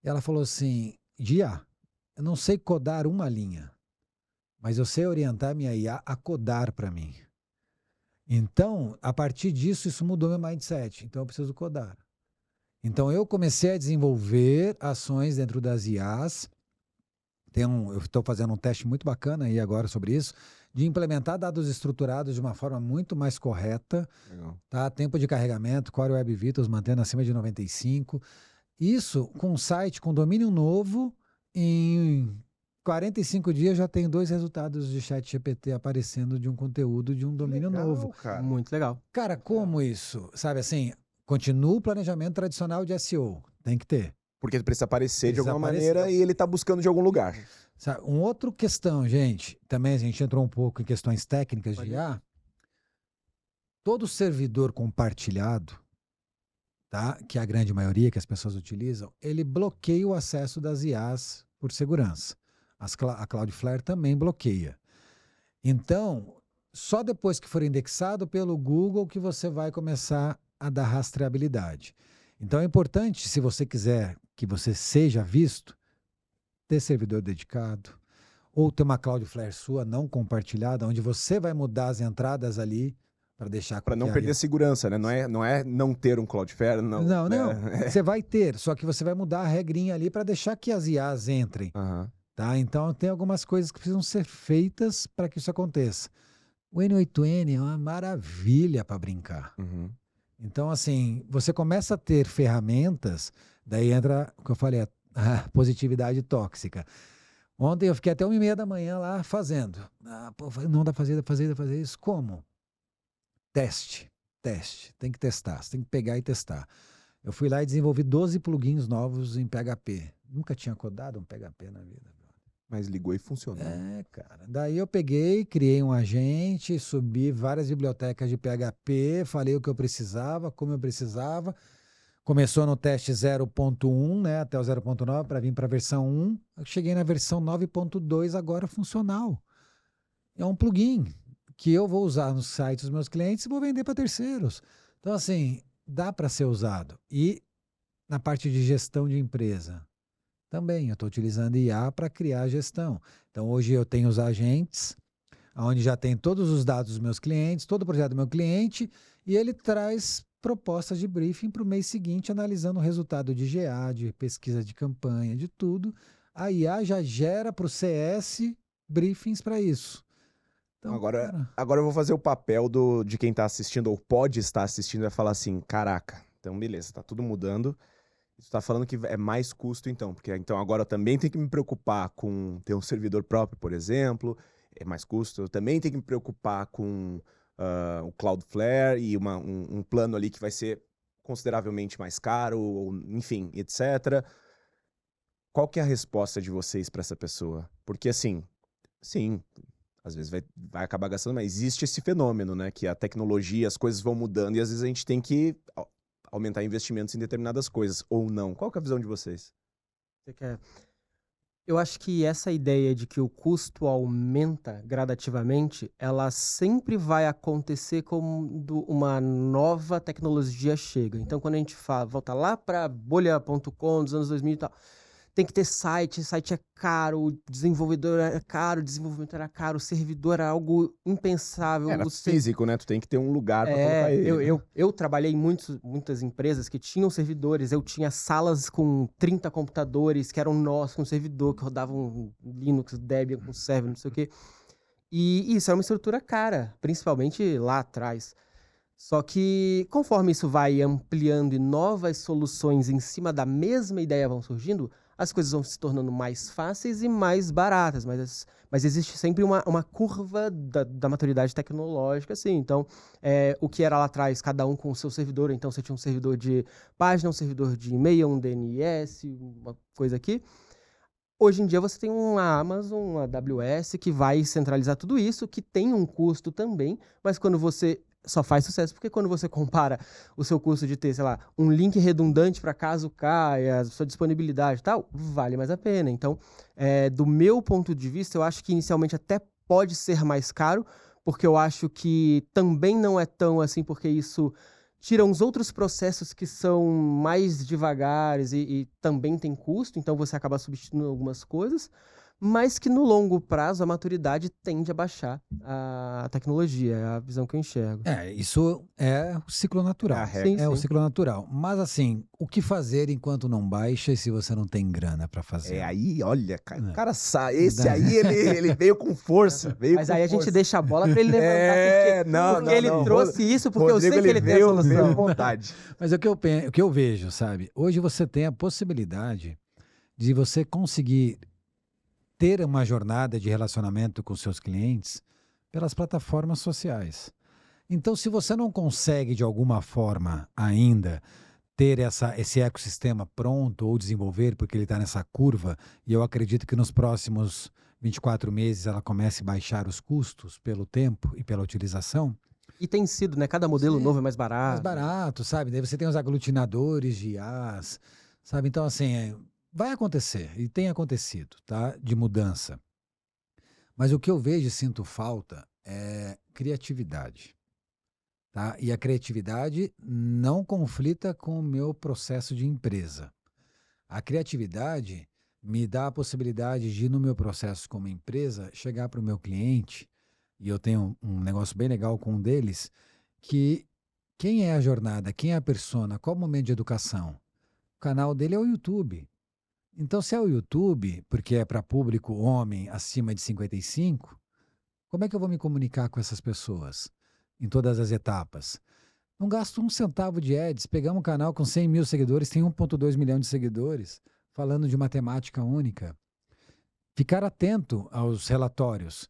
E ela falou assim, Gia, eu não sei codar uma linha, mas eu sei orientar minha IA a codar para mim. Então, a partir disso, isso mudou meu mindset. Então, eu preciso codar. Então, eu comecei a desenvolver ações dentro das IAs. Eu estou fazendo um teste muito bacana aí agora sobre isso, de implementar dados estruturados de uma forma muito mais correta, Legal. tá? Tempo de carregamento, Core Web Vitals mantendo acima de 95. Isso com um site com domínio novo, em 45 dias já tem 2 resultados de ChatGPT aparecendo de um conteúdo de um domínio Legal, novo. cara. Muito legal. Cara, como isso? Sabe assim, continua o planejamento tradicional de SEO, tem que ter. Porque precisa aparecer de Precisa alguma aparecer. maneira e ele tá buscando de algum lugar. Sabe, uma outra questão, gente, também a gente entrou um pouco em questões técnicas de IA. Todo servidor compartilhado, tá, que é a grande maioria que as pessoas utilizam, ele bloqueia o acesso das IAs por segurança. A Cloudflare também bloqueia. Então, só depois que for indexado pelo Google que você vai começar a dar rastreabilidade. Então é importante, se você quiser que você seja visto, ter servidor dedicado, ou ter uma Cloudflare sua não compartilhada, onde você vai mudar as entradas ali para deixar Para não perder a segurança, né? Não é não ter um Cloudflare, não. Não, né? não. Você vai ter, só que você vai mudar a regrinha ali para deixar que as IAs entrem. Aham. Tá? Então tem algumas coisas que precisam ser feitas para que isso aconteça. O N8N é uma maravilha para brincar. Uhum. Então, assim, você começa a ter ferramentas, daí entra o que eu falei, a positividade tóxica. Ontem eu fiquei até 1h30 da manhã lá fazendo. Não dá pra fazer isso. Como? Teste. Tem que testar, você tem que pegar e testar. Eu fui lá e desenvolvi 12 plugins novos em PHP. Nunca tinha codado um PHP na vida. Mas ligou e funcionou. Cara. Daí eu peguei, criei um agente, subi várias bibliotecas de PHP, falei o que eu precisava, como eu precisava. Começou no teste 0.1, né, até o 0.9 para vir para a versão 1. Eu cheguei na versão 9.2 agora funcional. É um plugin que eu vou usar nos sites dos meus clientes e vou vender para terceiros. Então, assim, dá para ser usado. E na parte de gestão de empresa, também eu estou utilizando IA para criar a gestão. Então, hoje eu tenho os agentes, onde já tem todos os dados dos meus clientes, todo o projeto do meu cliente, e ele traz propostas de briefing para o mês seguinte, analisando o resultado de GA, de pesquisa de campanha, de tudo. A IA já gera para o CS briefings para isso. Então, agora eu vou fazer o papel de quem está assistindo ou pode estar assistindo e vai falar assim, caraca, então beleza, tá tudo mudando. Você tá falando que é mais custo, então, porque então agora eu também tenho que me preocupar com ter um servidor próprio, por exemplo, é mais custo. Eu também tenho que me preocupar com o Cloudflare e um plano ali que vai ser consideravelmente mais caro, ou, enfim, etc. Qual que é a resposta de vocês para essa pessoa? Porque assim, sim, às vezes vai acabar gastando, mas existe esse fenômeno, né? Que a tecnologia, as coisas vão mudando e às vezes a gente tem que aumentar investimentos em determinadas coisas, ou não. Qual que é a visão de vocês? Eu acho que essa ideia de que o custo aumenta gradativamente, ela sempre vai acontecer quando uma nova tecnologia chega. Então, quando a gente volta lá para bolha.com dos anos 2000 e tal, tem que ter site é caro, o desenvolvedor é caro, o desenvolvimento era caro, o servidor era algo impensável. Era físico, né? Tu tem que ter um lugar para colocar ele. Eu trabalhei em muitas empresas que tinham servidores, eu tinha salas com 30 computadores, que eram nossos, com servidor, que rodavam Linux, Debian, com server, não sei o quê. E isso era uma estrutura cara, principalmente lá atrás. Só que, conforme isso vai ampliando e novas soluções em cima da mesma ideia vão surgindo, as coisas vão se tornando mais fáceis e mais baratas, mas existe sempre uma curva da maturidade tecnológica, assim. Então, o que era lá atrás, cada um com o seu servidor, então você tinha um servidor de página, um servidor de e-mail, um DNS, uma coisa aqui. Hoje em dia você tem uma Amazon, uma AWS, que vai centralizar tudo isso, que tem um custo também, mas quando você só faz sucesso porque quando você compara o seu custo de ter, sei lá, um link redundante para caso caia, a sua disponibilidade e tal, vale mais a pena. Então, do meu ponto de vista, eu acho que inicialmente até pode ser mais caro, porque eu acho que também não é tão assim, porque isso tira uns outros processos que são mais devagares e também tem custo, então você acaba substituindo algumas coisas. mas que no longo prazo a maturidade tende a baixar a tecnologia, é a visão que eu enxergo. Isso é o ciclo natural. É a regra. Sim, É o sim. ciclo natural. Mas assim, o que fazer enquanto não baixa e se você não tem grana para fazer? Aí, olha, cara, o É. cara esse aí, ele veio com força. Veio Mas com aí a gente força. deixa a bola pra ele levantar, porque ele trouxe isso, porque eu sei que ele tem a veio solução. com vontade. Mas é o que eu vejo, sabe? Hoje você tem a possibilidade de você conseguir ter uma jornada de relacionamento com seus clientes pelas plataformas sociais. Então, se você não consegue, de alguma forma, ainda ter esse ecossistema pronto ou desenvolver, porque ele está nessa curva, e eu acredito que nos próximos 24 meses ela comece a baixar os custos pelo tempo e pela utilização. E tem sido, né? Cada modelo Sim, novo é mais barato. mais barato, sabe? Daí você tem os aglutinadores de IAs, sabe? Então, assim, vai acontecer, e tem acontecido, tá? De mudança. Mas o que eu vejo e sinto falta é criatividade, tá? E a criatividade não conflita com o meu processo de empresa. A criatividade me dá a possibilidade de, no meu processo como empresa, chegar para o meu cliente, e eu tenho um negócio bem legal com um deles, que quem é a jornada, quem é a persona, qual o momento de educação? O canal dele é o YouTube. Então, se é o YouTube, porque é para público homem acima de 55, como é que eu vou me comunicar com essas pessoas em todas as etapas? Não gasto um centavo de ads. Pegamos um canal com 100 mil seguidores, tem 1,2 milhão de seguidores, falando de uma temática única. Ficar atento aos relatórios.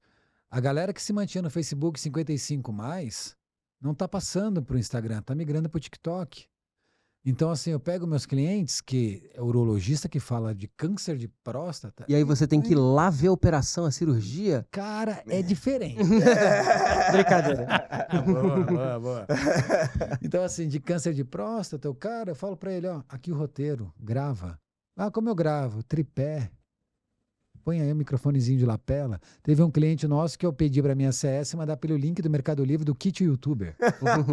A galera que se mantinha no Facebook 55+, não está passando para o Instagram, está migrando para o TikTok. Então, assim, eu pego meus clientes, que é urologista que fala de câncer de próstata. E aí você tem que ir lá ver a operação, a cirurgia. Cara, é diferente. Brincadeira. Boa. Então, assim, de câncer de próstata, o cara, eu falo pra ele, ó, aqui o roteiro, grava. Ah, como eu gravo? Tripé. Põe aí o microfonezinho de lapela. Teve um cliente nosso que eu pedi pra minha CS mandar pelo link do Mercado Livre do kit youtuber.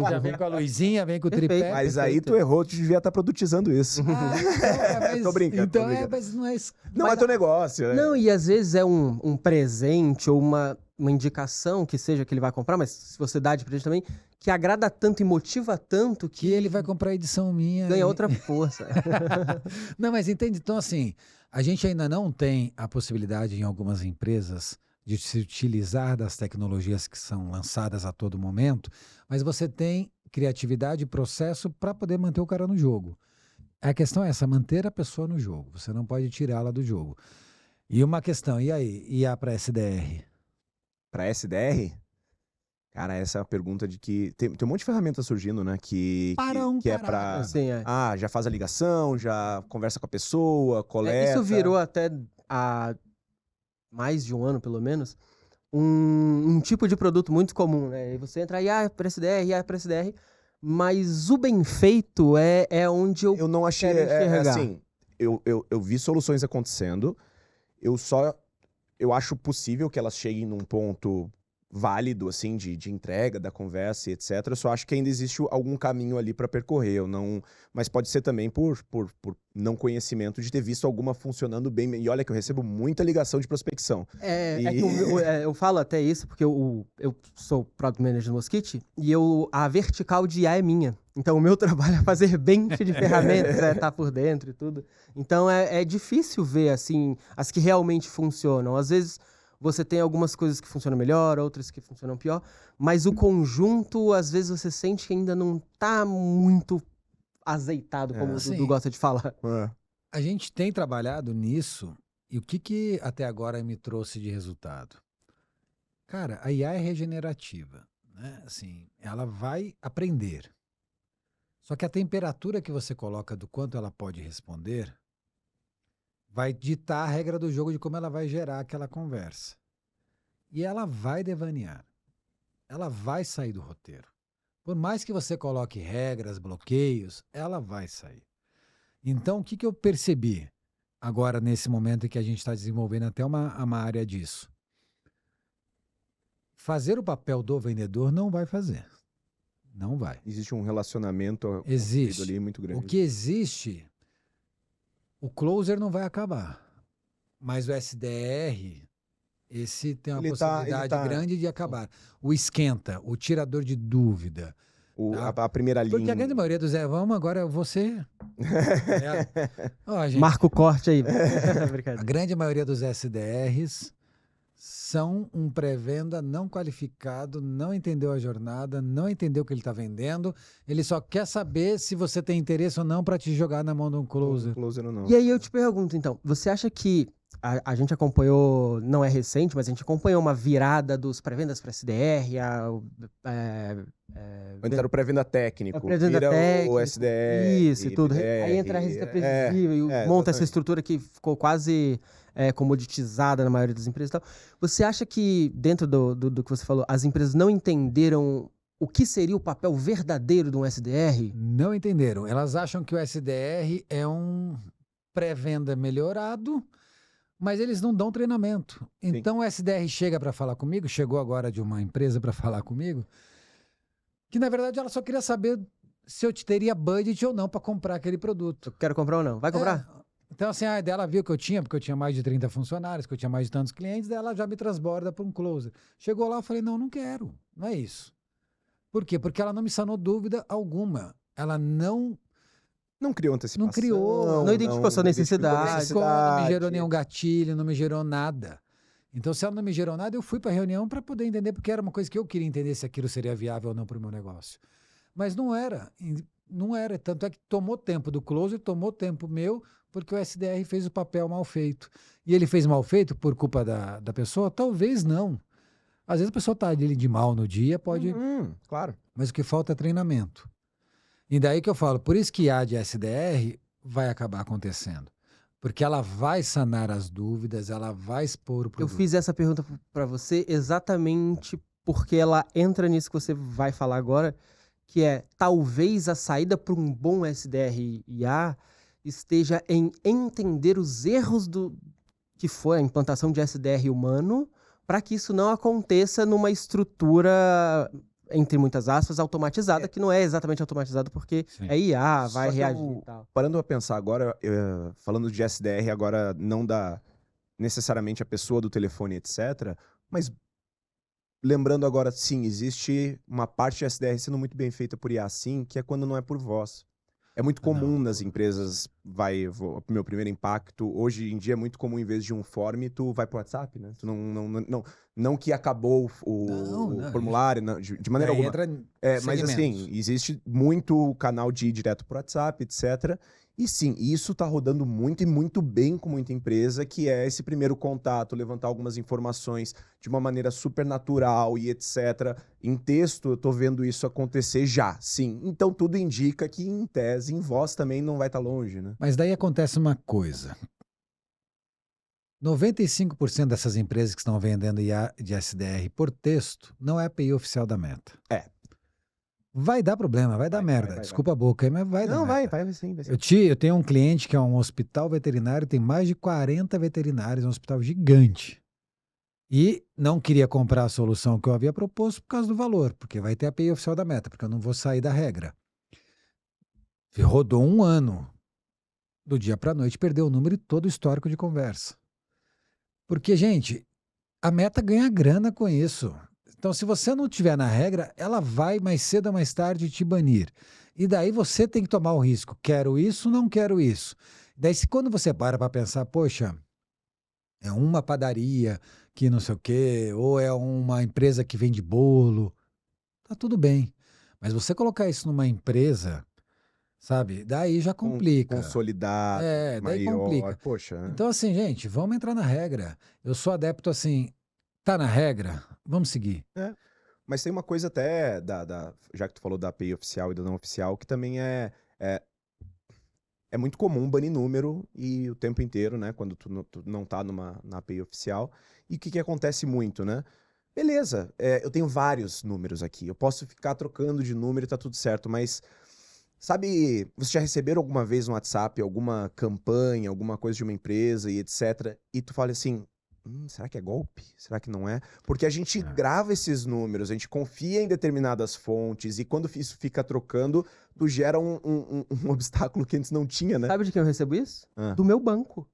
Já vem com a luzinha, vem com o Perfeito. tripé. Mas aí tu errou, tu devia estar produtizando isso. Mas, Tô brincando, então, tô brincando. mas não é isso. Não é teu negócio, né? Não, e às vezes é um presente ou uma indicação que seja que ele vai comprar, mas se você dá de presente também, que agrada tanto e motiva tanto Que ele vai comprar a edição minha. ganha outra força. Não, mas entende? Então, assim, a gente ainda não tem a possibilidade em algumas empresas de se utilizar das tecnologias que são lançadas a todo momento, mas você tem criatividade e processo para poder manter o cara no jogo. A questão é essa, manter a pessoa no jogo. Você não pode tirá-la do jogo. E uma questão, e aí? IA para SDR? Pra SDR? Cara, essa é a pergunta de que... Tem um monte de ferramenta surgindo, né? Que é pra... Assim, é. Já faz a ligação, já conversa com a pessoa, coleta... Isso virou até há mais de um ano, pelo menos, um tipo de produto muito comum, né? E você entra IA para SDR, mas o bem feito é onde eu não achei... quero enxergar. assim, eu vi soluções acontecendo, eu acho possível que elas cheguem num ponto válido, assim, de entrega da conversa e etc. Eu só acho que ainda existe algum caminho ali para percorrer. Mas pode ser também por não conhecimento de ter visto alguma funcionando bem. E olha que eu recebo muita ligação de prospecção. Eu falo até isso porque eu sou Product Manager no Mosquite e a vertical de IA é minha. Então o meu trabalho é fazer bench de ferramentas, tá por dentro e tudo. Então é difícil ver, assim, as que realmente funcionam. Às vezes você tem algumas coisas que funcionam melhor, outras que funcionam pior, mas o conjunto, às vezes você sente que ainda não tá muito azeitado, como o Dudu gosta de falar. A gente tem trabalhado nisso, e o que até agora me trouxe de resultado? Cara, a IA é regenerativa, né? Assim, ela vai aprender. Só que a temperatura que você coloca do quanto ela pode responder vai ditar a regra do jogo de como ela vai gerar aquela conversa. E ela vai devanear. Ela vai sair do roteiro. Por mais que você coloque regras, bloqueios, ela vai sair. Então, o que eu percebi agora, nesse momento em que a gente está desenvolvendo até uma área disso? Fazer o papel do vendedor não vai fazer. Não vai. Existe um relacionamento Existe. ali muito grande. O que existe, o closer não vai acabar. Mas o SDR, esse tem uma Ele possibilidade tá- grande de acabar. O esquenta, o tirador de dúvida. Tá. A primeira linha. Porque a grande maioria dos vamos agora você. Ó, gente, Marca o corte aí. a Brincadeira. grande maioria dos SDRs são um pré-venda não qualificado, não entendeu a jornada, não entendeu o que ele está vendendo. Ele só quer saber se você tem interesse ou não para te jogar na mão de um closer. Closer ou não. E aí eu te pergunto, então, você acha que a gente acompanhou, não é recente, mas a gente acompanhou uma virada dos pré-vendas para SDR, Antes era o pré-venda técnico. a pré-venda vira técnica, o SDR. isso e tudo. BDR, Aí entra a receita previsível e monta essa exatamente. estrutura que ficou quase comoditizada na maioria das empresas e tal. Você acha que, dentro do que você falou, as empresas não entenderam o que seria o papel verdadeiro de um SDR? Não entenderam. Elas acham que o SDR é um pré-venda melhorado, mas eles não dão treinamento. Então o SDR chega para falar comigo, chegou agora de uma empresa para falar comigo, que na verdade ela só queria saber se eu teria budget ou não para comprar aquele produto. Eu quero comprar ou não? Vai comprar? Então assim, a dela viu que eu tinha, porque eu tinha mais de 30 funcionários, que eu tinha mais de tantos clientes, daí ela já me transborda para um closer. Chegou lá, eu falei, não quero, não é isso. Por quê? Porque ela não me sanou dúvida alguma. Ela não criou antecipação. Não criou. Não identificou sua necessidade. Não me gerou nenhum gatilho, não me gerou nada. Então, se ela não me gerou nada, eu fui para a reunião para poder entender, porque era uma coisa que eu queria entender se aquilo seria viável ou não para o meu negócio. Mas não era. Não era. Tanto é que tomou tempo do closer, tomou tempo meu, porque o SDR fez o papel mal feito. E ele fez mal feito por culpa da pessoa? Talvez não. Às vezes a pessoa está ali de mal no dia, pode... Claro. Mas o que falta é treinamento. E daí que eu falo, por isso que a de SDR vai acabar acontecendo. Porque ela vai sanar as dúvidas, ela vai expor o Eu produto. fiz essa pergunta para você exatamente porque ela entra nisso que você vai falar agora, que é talvez a saída para um bom SDR IA esteja em entender os erros que foi a implantação de SDR humano, para que isso não aconteça numa estrutura, entre muitas aspas, automatizada, que não é exatamente automatizada porque é IA, vai reagir e tal. Parando a pensar agora, falando de SDR agora, não da necessariamente a pessoa do telefone, etc., mas lembrando agora, sim, existe uma parte de SDR sendo muito bem feita por IA, sim, que é quando não é por voz. É muito comum nas empresas, meu primeiro impacto, hoje em dia é muito comum, em vez de um form, tu vai pro WhatsApp, né? Tu não que acabou o formulário, não, de maneira alguma. Mas assim, existe muito canal de ir direto pro WhatsApp, etc. E sim, isso tá rodando muito e muito bem com muita empresa, que é esse primeiro contato, levantar algumas informações de uma maneira super natural e etc. Em texto, eu tô vendo isso acontecer já, sim. Então tudo indica que, em tese, em voz também não vai estar longe, né? Mas daí acontece uma coisa. 95% dessas empresas que estão vendendo IA de SDR por texto não é a API oficial da Meta. Vai dar problema, vai dar merda. Desculpa a boca aí, mas vai dar merda. Não, vai sim. Eu tenho um cliente que é um hospital veterinário, tem mais de 40 veterinários, é um hospital gigante. E não queria comprar a solução que eu havia proposto por causa do valor, porque vai ter a API oficial da Meta, porque eu não vou sair da regra. Rodou um ano. Do dia para a noite, perdeu o número e todo o histórico de conversa. Porque, gente, a Meta ganha grana com isso. Então, se você não tiver na regra, ela vai mais cedo ou mais tarde te banir. E daí você tem que tomar o risco. Quero isso, não quero isso. Daí, quando você para pensar, poxa, é uma padaria que não sei o quê, ou é uma empresa que vende bolo, tá tudo bem. Mas você colocar isso numa empresa, sabe? Daí já complica. Consolidado, daí maior, complica. Poxa. Então, assim, gente, vamos entrar na regra. Eu sou adepto, assim, tá na regra, vamos seguir. Mas tem uma coisa até, já que tu falou da API oficial e da não oficial, que também é muito comum banir número e o tempo inteiro, né? Quando tu não tá na API oficial. E o que acontece muito, né? Beleza, eu tenho vários números aqui. Eu posso ficar trocando de número e tá tudo certo, mas... Sabe, vocês já receberam alguma vez no WhatsApp alguma campanha, alguma coisa de uma empresa e etc. E tu fala assim, será que é golpe? Será que não é? Porque a gente grava esses números, a gente confia em determinadas fontes e quando isso fica trocando, tu gera um obstáculo que antes não tinha, né? Sabe de quem eu recebo isso? Do meu banco.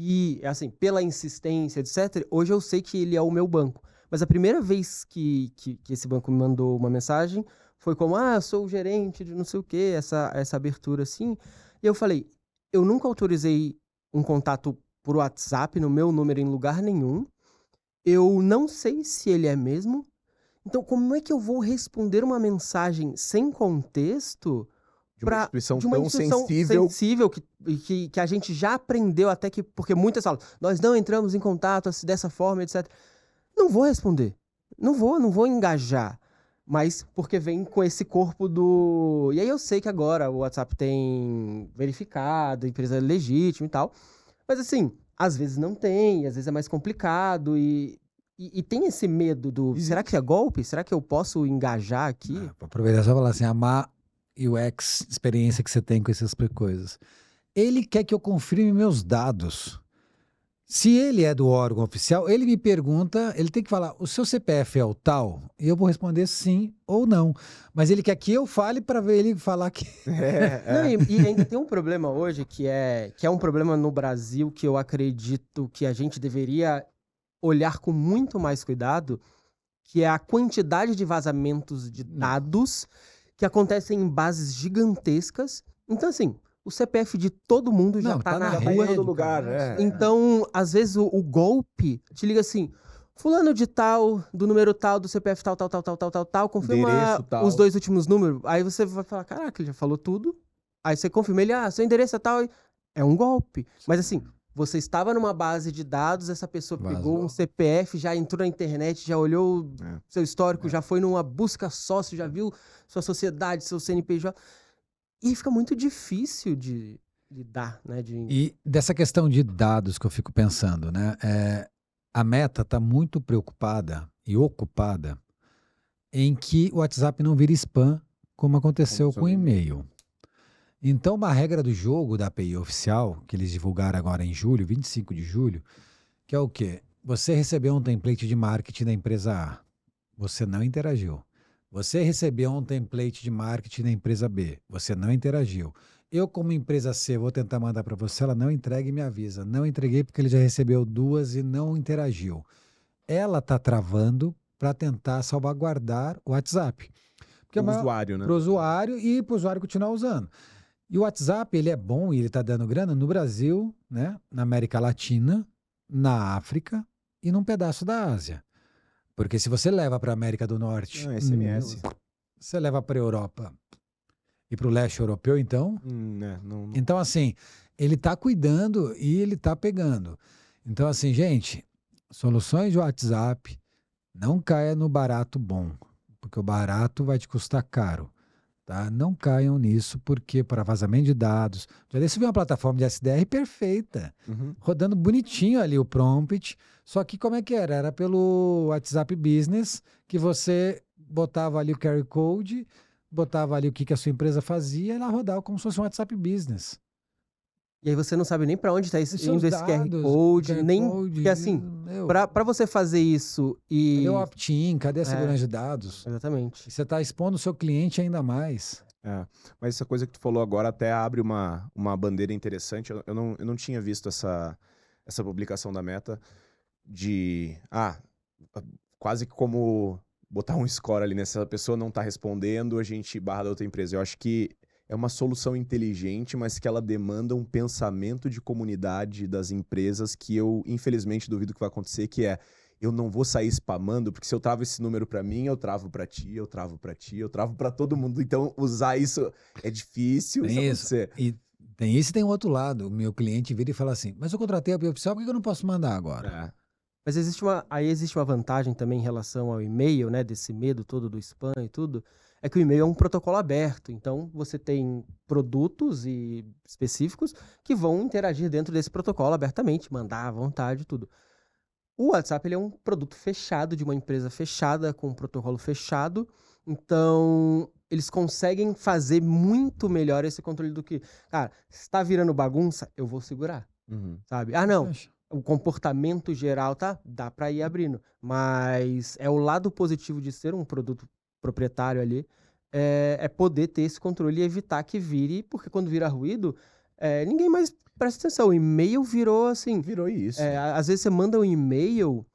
E, assim, pela insistência, etc., hoje eu sei que ele é o meu banco. Mas a primeira vez que esse banco me mandou uma mensagem foi como, sou o gerente de não sei o quê, essa abertura assim. E eu falei, eu nunca autorizei um contato por WhatsApp no meu número em lugar nenhum. Eu não sei se ele é mesmo. Então, como é que eu vou responder uma mensagem sem contexto De uma instituição de uma tão instituição sensível. sensível que a gente já aprendeu até que... Porque muitas falam, nós não entramos em contato dessa forma, etc. Não vou responder. Não vou engajar. Mas porque vem com esse corpo do... E aí eu sei que agora o WhatsApp tem verificado, empresa legítima e tal. Mas assim, às vezes não tem, às vezes é mais complicado e tem esse medo do... Será que é golpe? Será que eu posso engajar aqui? Vou aproveitar só falar assim, a má UX, experiência que você tem com essas coisas. Ele quer que eu confirme meus dados. Se ele é do órgão oficial, ele me pergunta, ele tem que falar, o seu CPF é o tal? E eu vou responder sim ou não. Mas ele quer que eu fale para ver ele falar que... Não, e ainda tem um problema hoje que é um problema no Brasil que eu acredito que a gente deveria olhar com muito mais cuidado, que é a quantidade de vazamentos de dados que acontecem em bases gigantescas. Então, assim, o CPF de todo mundo já tá na rua. Todo lugar, Então, às vezes, o golpe te liga assim, fulano de tal, do número tal, do CPF tal, confirma Endereço tal. os 2 últimos números. Aí você vai falar, caraca, ele já falou tudo. Aí você confirma ele, seu endereço é tal. É um golpe. Mas assim, você estava numa base de dados, essa pessoa pegou Vazou. um CPF, já entrou na internet, já olhou seu histórico, já foi numa busca sócio, já viu sua sociedade, seu CNPJ. E fica muito difícil de lidar, né? E dessa questão de dados que eu fico pensando, né? A Meta está muito preocupada e ocupada em que o WhatsApp não vire spam, como aconteceu com o e-mail. Então, uma regra do jogo da API oficial, que eles divulgaram agora em julho, 25 de julho, que é o quê? Você recebeu um template de marketing da empresa A, você não interagiu. Você recebeu um template de marketing da empresa B, você não interagiu. Eu, como empresa C, vou tentar mandar para você, ela não entrega e me avisa. Não entreguei porque ele já recebeu 2 e não interagiu. Ela está travando para tentar salvaguardar o WhatsApp. Para o usuário, né? Para o usuário e para o usuário continuar usando. E o WhatsApp, ele é bom e ele está dando grana no Brasil, né? Na América Latina, na África e num pedaço da Ásia. Porque se você leva para a América do Norte, SMS. você leva para a Europa e para o leste europeu, então... Não. Então, assim, ele está cuidando e ele está pegando. Então, assim, gente, soluções de WhatsApp, não caia no barato bom, porque o barato vai te custar caro. Tá? Não caiam nisso, porque para vazamento de dados... Já desse uma plataforma de SDR perfeita, rodando bonitinho ali o prompt, só que como é que era? Era pelo WhatsApp Business, que você botava ali o QR Code, botava ali o que a sua empresa fazia, e ela rodava como se fosse um WhatsApp Business. E aí você não sabe nem para onde está indo esse QR dados, Code, QR nem... Code, Porque assim, para você fazer isso e... Cadê o opt-in? Cadê a segurança de dados? Exatamente. E você está expondo o seu cliente ainda mais. Mas essa coisa que tu falou agora até abre uma bandeira interessante. Eu não tinha visto essa publicação da Meta de... quase que como botar um score ali, né? Se a pessoa não tá respondendo, a gente barra da outra empresa. Eu acho que é uma solução inteligente, mas que ela demanda um pensamento de comunidade das empresas que eu, infelizmente, duvido que vai acontecer, que é: eu não vou sair spamando, porque se eu travo esse número para mim, eu travo para ti, eu travo para ti, eu travo para todo mundo. Então, usar isso é difícil. Tem isso. E tem isso e tem o outro lado. O meu cliente vira e fala assim, mas eu contratei a API oficial, por que eu não posso mandar agora? Mas existe uma vantagem também em relação ao e-mail, né? Desse medo todo do spam e tudo. É que o e-mail é um protocolo aberto. Então, você tem produtos específicos que vão interagir dentro desse protocolo abertamente, mandar à vontade e tudo. O WhatsApp ele é um produto fechado, de uma empresa fechada, com um protocolo fechado. Então, eles conseguem fazer muito melhor esse controle do que... Cara, se está virando bagunça, eu vou segurar. Sabe? Não, o comportamento geral, tá? Dá para ir abrindo. Mas é o lado positivo de ser um produto proprietário ali, é poder ter esse controle e evitar que vire, porque quando vira ruído, ninguém mais presta atenção. O e-mail virou assim. Virou isso. Às vezes você manda um e-mail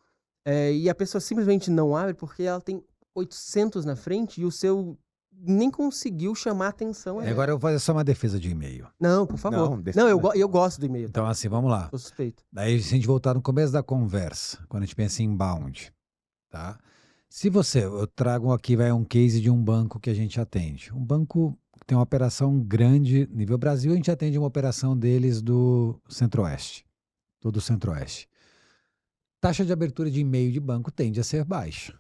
e a pessoa simplesmente não abre porque ela tem 800 na frente e o seu nem conseguiu chamar a atenção. Agora eu vou fazer só uma defesa de e-mail. Não, por favor. Não, Não, eu gosto do e-mail. Então, assim, vamos lá. Sou suspeito. Daí, se a gente voltar no começo da conversa, quando a gente pensa em inbound, tá? Eu trago aqui um case de um banco que a gente atende. Um banco que tem uma operação grande, nível Brasil, a gente atende uma operação deles do Centro-Oeste, todo o Centro-Oeste. Taxa de abertura de e-mail de banco tende a ser baixa,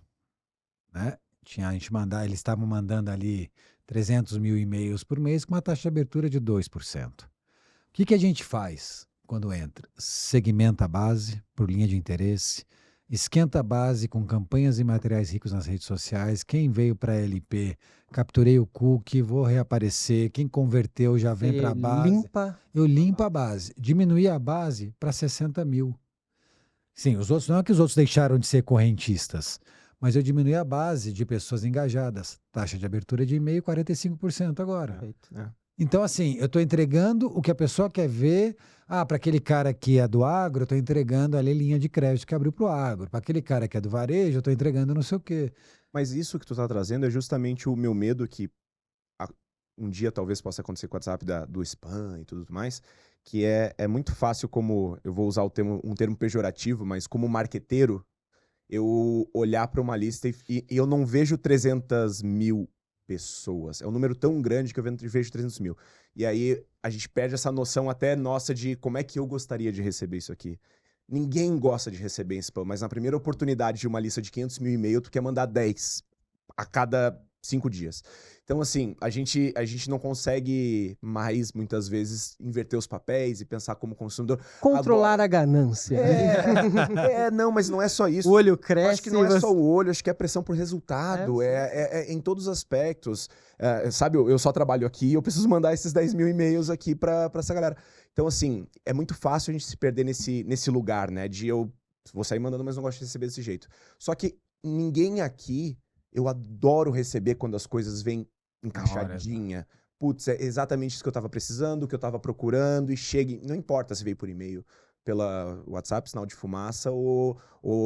né? Eles estavam mandando ali 300 mil e-mails por mês com uma taxa de abertura de 2%. O que a gente faz quando entra? Segmenta a base por linha de interesse, esquenta a base com campanhas e materiais ricos nas redes sociais. Quem veio para a LP, capturei o cookie, vou reaparecer. Quem converteu já vem para a base. Eu limpo a base. Diminuí a base para 60 mil. Sim, não é que os outros deixaram de ser correntistas, mas eu diminui a base de pessoas engajadas. Taxa de abertura de e-mail 45% agora. Então, assim, eu estou entregando o que a pessoa quer ver. Para aquele cara que é do agro, eu estou entregando ali linha de crédito que abriu para o agro. Para aquele cara que é do varejo, eu estou entregando não sei o quê. Mas isso que tu está trazendo é justamente o meu medo que um dia talvez possa acontecer com o WhatsApp do spam e tudo mais, que é muito fácil, como eu vou usar um termo pejorativo, mas como marqueteiro, eu olhar para uma lista e eu não vejo 300 mil pessoas. É um número tão grande que eu vejo 300 mil. E aí a gente perde essa noção até nossa de como é que eu gostaria de receber isso aqui. Ninguém gosta de receber spam, mas na primeira oportunidade de uma lista de 500 mil e-mail, tu quer mandar 10 a cada 5 dias. Então, assim, a gente não consegue mais, muitas vezes, inverter os papéis e pensar como consumidor. Controlar a ganância. Não, mas não é só isso. O olho cresce. Eu acho que não é só o olho, acho que é pressão por resultado. É em todos os aspectos. Sabe, eu só trabalho aqui e eu preciso mandar esses 10 mil e-mails aqui pra essa galera. Então, assim, é muito fácil a gente se perder nesse lugar, né? De eu vou sair mandando, mas não gosto de receber desse jeito. Só que ninguém aqui... Eu adoro receber quando as coisas vêm encaixadinha. Putz, é exatamente isso que eu tava precisando, que eu tava procurando, e chega... Não importa se veio por e-mail, pela WhatsApp, sinal de fumaça, ou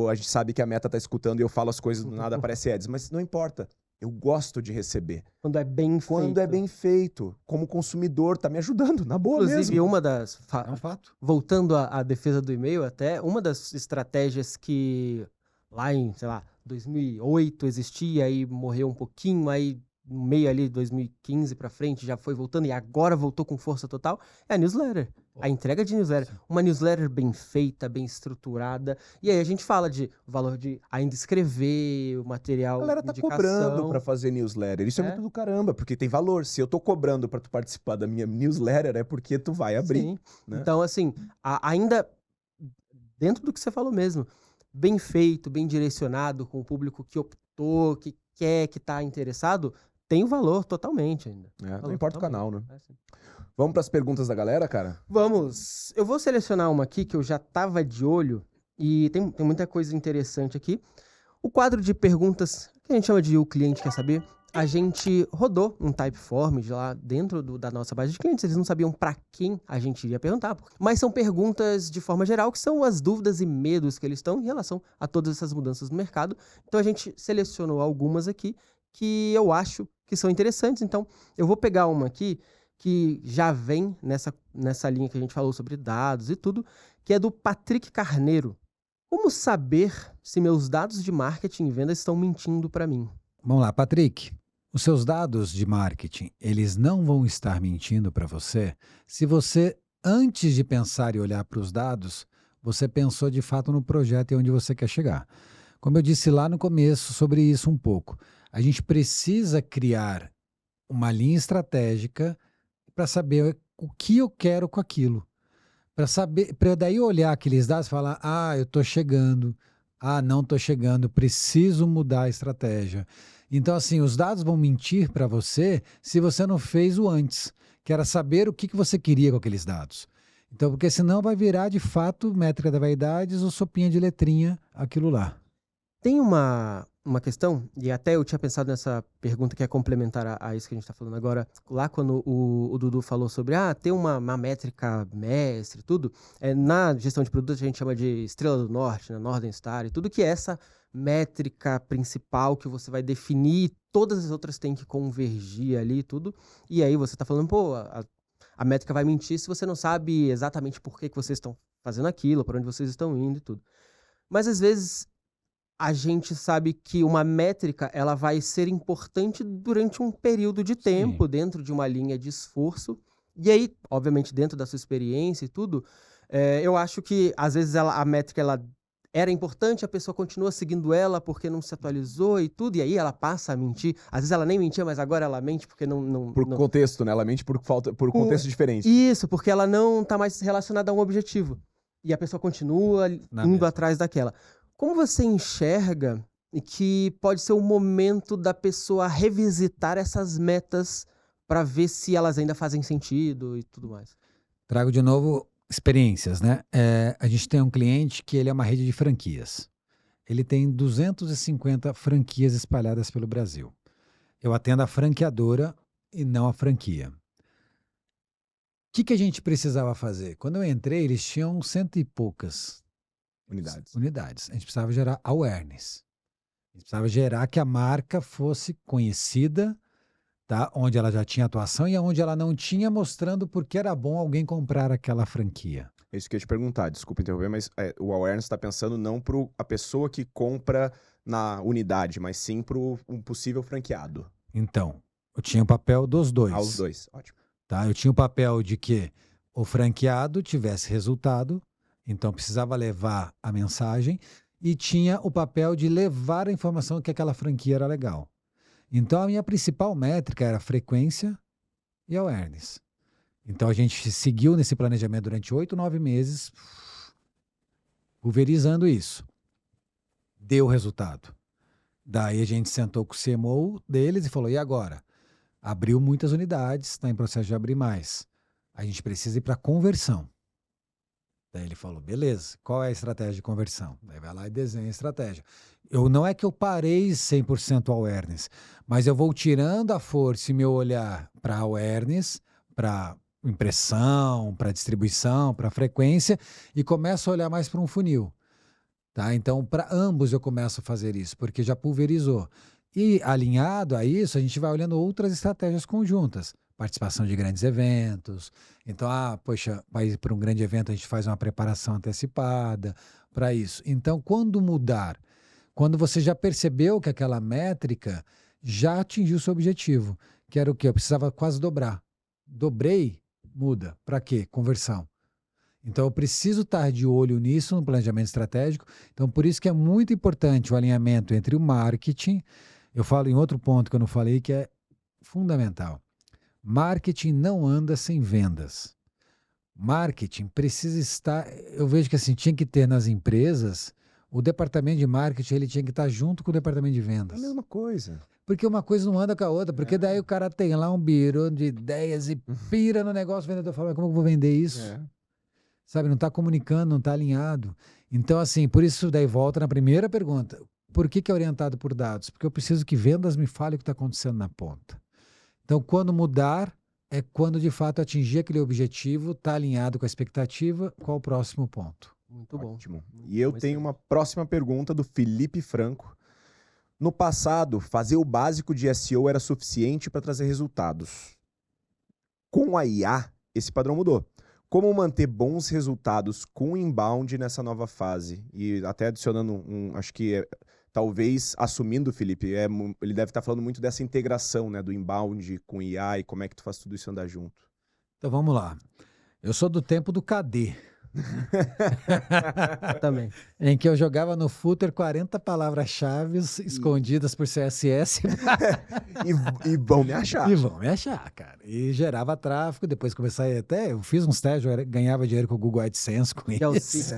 a gente sabe que a Meta tá escutando e eu falo as coisas do nada, aparece ads. Mas não importa. Eu gosto de receber. Quando é bem feito. Quando é bem feito. Como consumidor, tá me ajudando, na boa mesmo. Inclusive, uma das... É um fato. Voltando à defesa do e-mail, até, uma das estratégias que lá em, sei lá, 2008 existia, aí morreu um pouquinho, aí no meio ali, 2015 pra frente, já foi voltando e agora voltou com força total, é a newsletter. A entrega de newsletter. Uma newsletter bem feita, bem estruturada. E aí a gente fala de valor de ainda escrever, o material. A galera tá cobrando pra fazer newsletter. Isso é muito do caramba, porque tem valor. Se eu tô cobrando pra tu participar da minha newsletter, é porque tu vai abrir. Sim. Né? Então, assim, ainda dentro do que você falou mesmo, bem feito, bem direcionado, com o público que optou, que quer, que tá interessado, tem o valor totalmente ainda. Não importa o canal, né? Vamos para as perguntas da galera, cara? Vamos. Eu vou selecionar uma aqui que eu já tava de olho e tem muita coisa interessante aqui. O quadro de perguntas, que a gente chama de O Cliente Quer Saber, a gente rodou um Typeform lá dentro da nossa base de clientes. Eles não sabiam para quem a gente iria perguntar, mas são perguntas de forma geral, que são as dúvidas e medos que eles estão em relação a todas essas mudanças no mercado. Então a gente selecionou algumas aqui que eu acho que são interessantes. Então eu vou pegar uma aqui que já vem nessa linha que a gente falou sobre dados e tudo, que é do Patrick Carneiro. Como saber se meus dados de marketing e vendas estão mentindo para mim? Vamos lá, Patrick. Os seus dados de marketing, eles não vão estar mentindo para você se você, antes de pensar e olhar para os dados, você pensou de fato no projeto e onde você quer chegar. Como eu disse lá no começo sobre isso um pouco, a gente precisa criar uma linha estratégica para saber o que eu quero com aquilo. Para daí olhar aqueles dados e falar, eu estou chegando, não estou chegando, preciso mudar a estratégia. Então, assim, os dados vão mentir para você se você não fez o antes, que era saber o que você queria com aqueles dados. Então, porque senão vai virar, de fato, métrica da vaidades ou sopinha de letrinha, aquilo lá. Tem uma uma questão, e até eu tinha pensado nessa pergunta que é complementar a isso que a gente está falando agora. Lá quando o Dudu falou sobre ter uma métrica mestre, tudo, na gestão de produtos a gente chama de Estrela do Norte, né, Northern Star, e tudo que é essa métrica principal que você vai definir, todas as outras têm que convergir ali e tudo. E aí você está falando, pô, a métrica vai mentir se você não sabe exatamente por que vocês estão fazendo aquilo, para onde vocês estão indo e tudo. Mas às vezes a gente sabe que uma métrica ela vai ser importante durante um período de tempo, Sim. dentro de uma linha de esforço. E aí, obviamente, dentro da sua experiência e tudo, eu acho que às vezes a métrica ela era importante, a pessoa continua seguindo ela porque não se atualizou e tudo, e aí ela passa a mentir. Às vezes ela nem mentia, mas agora ela mente porque não... Por contexto, né? Ela mente por contexto diferente. Isso, porque ela não está mais relacionada a um objetivo. E a pessoa continua indo atrás daquela. Como você enxerga que pode ser o momento da pessoa revisitar essas metas para ver se elas ainda fazem sentido e tudo mais? Trago de novo experiências, né? A gente tem um cliente que ele é uma rede de franquias. Ele tem 250 franquias espalhadas pelo Brasil. Eu atendo a franqueadora e não a franquia. O que a gente precisava fazer? Quando eu entrei, eles tinham 100 e poucas unidades. A gente precisava gerar awareness. A gente precisava gerar que a marca fosse conhecida, tá? Onde ela já tinha atuação e onde ela não tinha, mostrando por que era bom alguém comprar aquela franquia. É isso que eu ia te perguntar, desculpa interromper, mas o awareness está pensando não para a pessoa que compra na unidade, mas sim para um possível franqueado. Então, eu tinha o papel dos dois. Os dois, ótimo. Tá? Eu tinha o papel de que o franqueado tivesse resultado, então precisava levar a mensagem, e tinha o papel de levar a informação que aquela franquia era legal. Então a minha principal métrica era frequência e awareness. Então a gente seguiu nesse planejamento durante 8, 9 meses, pulverizando isso. Deu resultado. Daí a gente sentou com o CMO deles e falou, e agora? Abriu muitas unidades, está em processo de abrir mais. A gente precisa ir para conversão. Daí ele falou, beleza, qual é a estratégia de conversão? Daí vai lá e desenha a estratégia. Não é que eu parei 100% awareness, mas eu vou tirando a força e meu olhar para awareness, para impressão, para distribuição, para frequência, e começo a olhar mais para um funil. Tá? Então, para ambos eu começo a fazer isso, porque já pulverizou. E alinhado a isso, a gente vai olhando outras estratégias conjuntas. Participação de grandes eventos. Então, poxa, vai para um grande evento, a gente faz uma preparação antecipada para isso. Então, quando mudar? Quando você já percebeu que aquela métrica já atingiu o seu objetivo, que era o quê? Eu precisava quase dobrar. Dobrei, muda. Para quê? Conversão. Então, eu preciso estar de olho nisso no planejamento estratégico. Então, por isso que é muito importante o alinhamento entre o marketing. Eu falo em outro ponto que eu não falei, que é fundamental. Marketing não anda sem vendas. Marketing precisa estar... Eu vejo que assim, tinha que ter nas empresas, o departamento de marketing ele tinha que estar junto com o departamento de vendas. É a mesma coisa. Porque uma coisa não anda com a outra. Porque daí o cara tem lá um birô de ideias e pira no negócio, o vendedor fala, como eu vou vender isso? Sabe, não está comunicando, não está alinhado. Então, assim, por isso daí volta na primeira pergunta. Por que é orientado por dados? Porque eu preciso que vendas me falem o que está acontecendo na ponta. Então, quando mudar, é quando de fato atingir aquele objetivo, está alinhado com a expectativa, qual o próximo ponto? Muito bom. Ótimo. E eu tenho uma próxima pergunta do Felipe Franco. No passado, fazer o básico de SEO era suficiente para trazer resultados. Com a IA, esse padrão mudou. Como manter bons resultados com inbound nessa nova fase? E até adicionando acho que talvez assumindo, Felipe, ele deve estar falando muito dessa integração, né, do inbound com IA e como é que tu faz tudo isso andar junto. Então vamos lá. Eu sou do tempo do KD. Também. Em que eu jogava no footer 40 palavras-chave escondidas por CSS. e vão me achar. E vão me achar, cara. E gerava tráfego, depois comecei até... Eu fiz uns testes, eu ganhava dinheiro com o Google AdSense com isso.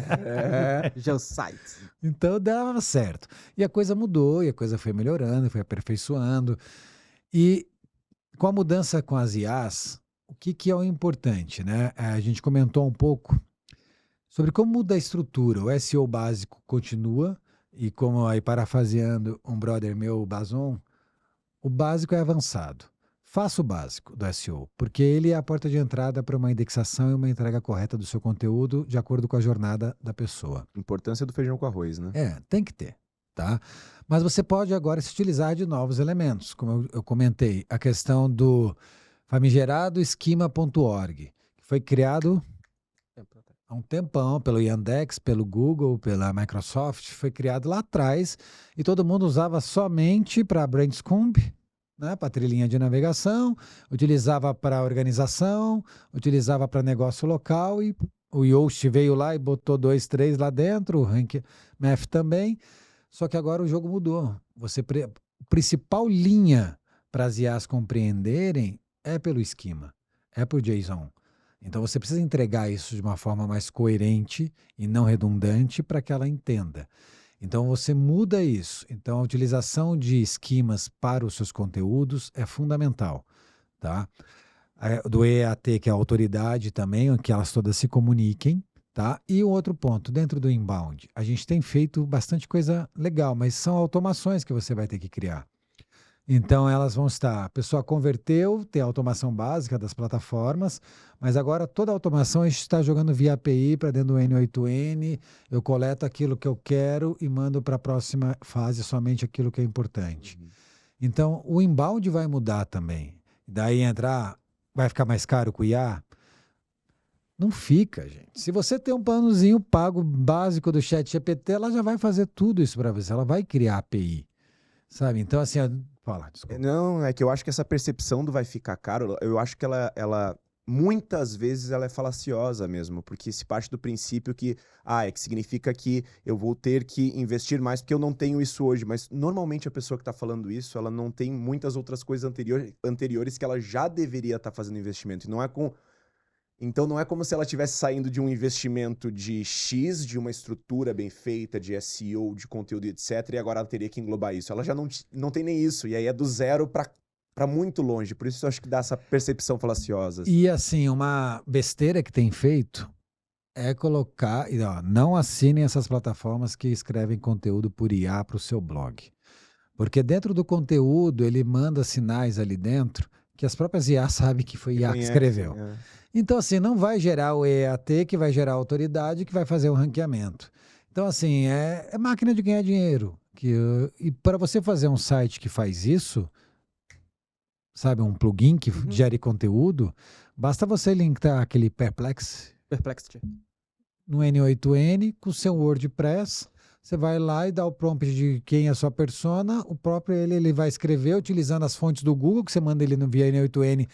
Geosite. Então dava certo. E a coisa mudou, e a coisa foi melhorando, foi aperfeiçoando. E com a mudança com as IAs, o que é o importante, né? A gente comentou um pouco sobre como muda a estrutura. O SEO básico continua e como aí parafraseando um brother meu, o Bazon, o básico é avançado. Faça o básico do SEO, porque ele é a porta de entrada para uma indexação e uma entrega correta do seu conteúdo de acordo com a jornada da pessoa. Importância do feijão com arroz, né? Tem que ter, tá? Mas você pode agora se utilizar de novos elementos, como eu comentei, a questão do famigerado esquema.org, que foi criado há um tempão pelo Yandex, pelo Google, pela Microsoft, foi criado lá atrás e todo mundo usava somente para Brainstorm, né, para trilhinha de navegação, utilizava para organização, utilizava para negócio local e o Yoast veio lá e botou 2, 3 lá dentro, o Rank Math também, só que agora o jogo mudou. A principal linha para as IAs compreenderem é pelo esquema, é por JSON. Então você precisa entregar isso de uma forma mais coerente e não redundante para que ela entenda. Então você muda isso. Então a utilização de esquemas para os seus conteúdos é fundamental, tá? Do EAT, que é a autoridade também, que elas todas se comuniquem, tá? E um outro ponto, dentro do inbound, a gente tem feito bastante coisa legal, mas são automações que você vai ter que criar. Então elas vão estar, a pessoa converteu, tem a automação básica das plataformas, mas agora toda a automação a gente está jogando via API para dentro do N8N, eu coleto aquilo que eu quero e mando para a próxima fase somente aquilo que é importante. Então o inbound vai mudar também. Daí vai ficar mais caro com o IA? Não fica, gente. Se você tem um planozinho pago básico do ChatGPT, ela já vai fazer tudo isso para você, ela vai criar API, sabe? Então assim... Fala, desculpa. Não, é que eu acho que essa percepção do vai ficar caro, eu acho que ela muitas vezes ela é falaciosa mesmo, porque se parte do princípio que, é que significa que eu vou ter que investir mais porque eu não tenho isso hoje, mas normalmente a pessoa que está falando isso, ela não tem muitas outras coisas anteriores que ela já deveria estar fazendo investimento, e não é com... Então não é como se ela estivesse saindo de um investimento de X, de uma estrutura bem feita, de SEO, de conteúdo, etc. E agora ela teria que englobar isso. Ela já não tem nem isso. E aí é do zero para muito longe. Por isso eu acho que dá essa percepção falaciosa. E assim, uma besteira que tem feito é colocar... não assinem essas plataformas que escrevem conteúdo por IA para o seu blog. Porque dentro do conteúdo ele manda sinais ali dentro que as próprias IA sabem que foi IA que escreveu. Então, assim, não vai gerar o EAT, que vai gerar a autoridade, que vai fazer o ranqueamento. Então, assim, é máquina de ganhar dinheiro. E para você fazer um site que faz isso, sabe, um plugin que gere conteúdo, basta você linkar aquele Perplexity no N8N com o seu WordPress. Você vai lá e dá o prompt de quem é a sua persona, o próprio ele vai escrever utilizando as fontes do Google, que você manda ele no via N8N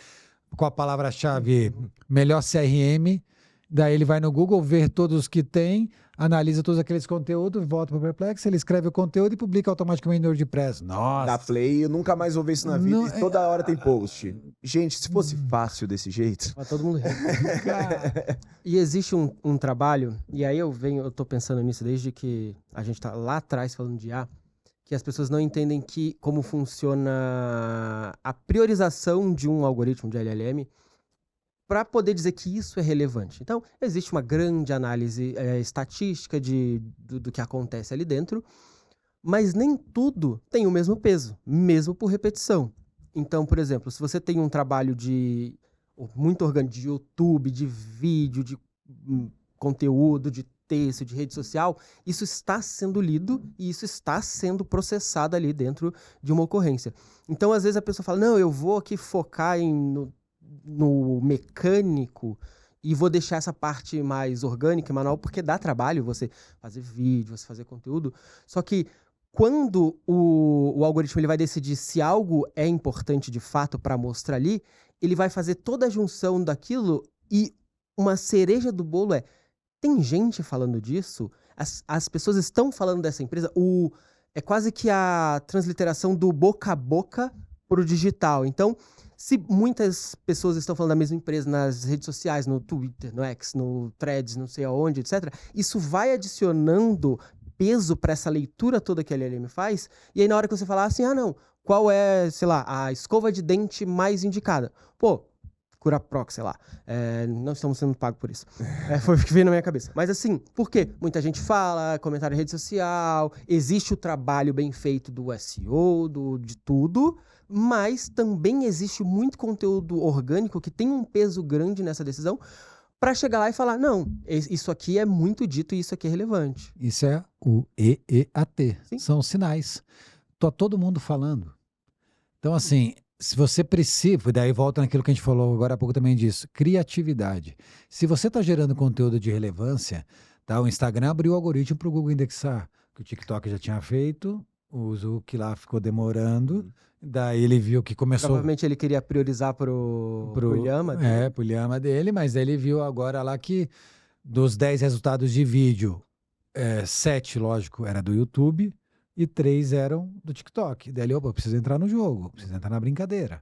com a palavra-chave melhor CRM, daí ele vai no Google, ver todos os que tem, analisa todos aqueles conteúdos, volta para o Perplex, ele escreve o conteúdo e publica automaticamente no WordPress. Nossa! Dá play, eu nunca mais vou ver isso na vida, e toda hora tem post. Gente, se fosse fácil desse jeito... Mas todo mundo E existe um trabalho, e aí eu tô pensando nisso desde que a gente tá lá atrás falando de IA, que as pessoas não entendem como funciona a priorização de um algoritmo de LLM para poder dizer que isso é relevante. Então, existe uma grande análise estatística do que acontece ali dentro, mas nem tudo tem o mesmo peso, mesmo por repetição. Então, por exemplo, se você tem um trabalho muito orgânico de YouTube, de vídeo, de conteúdo, de texto, de rede social, isso está sendo lido e isso está sendo processado ali dentro de uma ocorrência. Então, às vezes a pessoa fala, não, eu vou aqui focar no mecânico e vou deixar essa parte mais orgânica e manual, porque dá trabalho você fazer vídeo, você fazer conteúdo. Só que quando o algoritmo ele vai decidir se algo é importante de fato para mostrar ali, ele vai fazer toda a junção daquilo e uma cereja do bolo tem gente falando disso, as pessoas estão falando dessa empresa, é quase que a transliteração do boca a boca para o digital. Então, se muitas pessoas estão falando da mesma empresa nas redes sociais, no Twitter, no X, no Threads, não sei aonde, etc., isso vai adicionando peso para essa leitura toda que a LLM faz, e aí na hora que você falar assim, não, qual é, sei lá, a escova de dente mais indicada? Pô, Curaproc, sei lá. Não estamos sendo pagos por isso. Foi o que veio na minha cabeça. Mas assim, por quê? Muita gente fala, comentário em rede social, existe o trabalho bem feito do SEO, de tudo, mas também existe muito conteúdo orgânico que tem um peso grande nessa decisão para chegar lá e falar, não, isso aqui é muito dito e isso aqui é relevante. Isso é o EEAT. Sim. São sinais. Tá todo mundo falando. Então, assim, se você precisa, daí volta naquilo que a gente falou agora há pouco também disso, criatividade. Se você está gerando conteúdo de relevância, tá? O Instagram abriu o algoritmo para o Google indexar, que o TikTok já tinha feito, o Zuc lá ficou demorando, daí ele viu que começou... Provavelmente ele queria priorizar pro Llama dele. Pro Llama dele, mas ele viu agora lá que dos 10 resultados de vídeo, 7, lógico, era do YouTube, e 3 eram do TikTok. Daí ele, opa, preciso entrar no jogo, preciso entrar na brincadeira.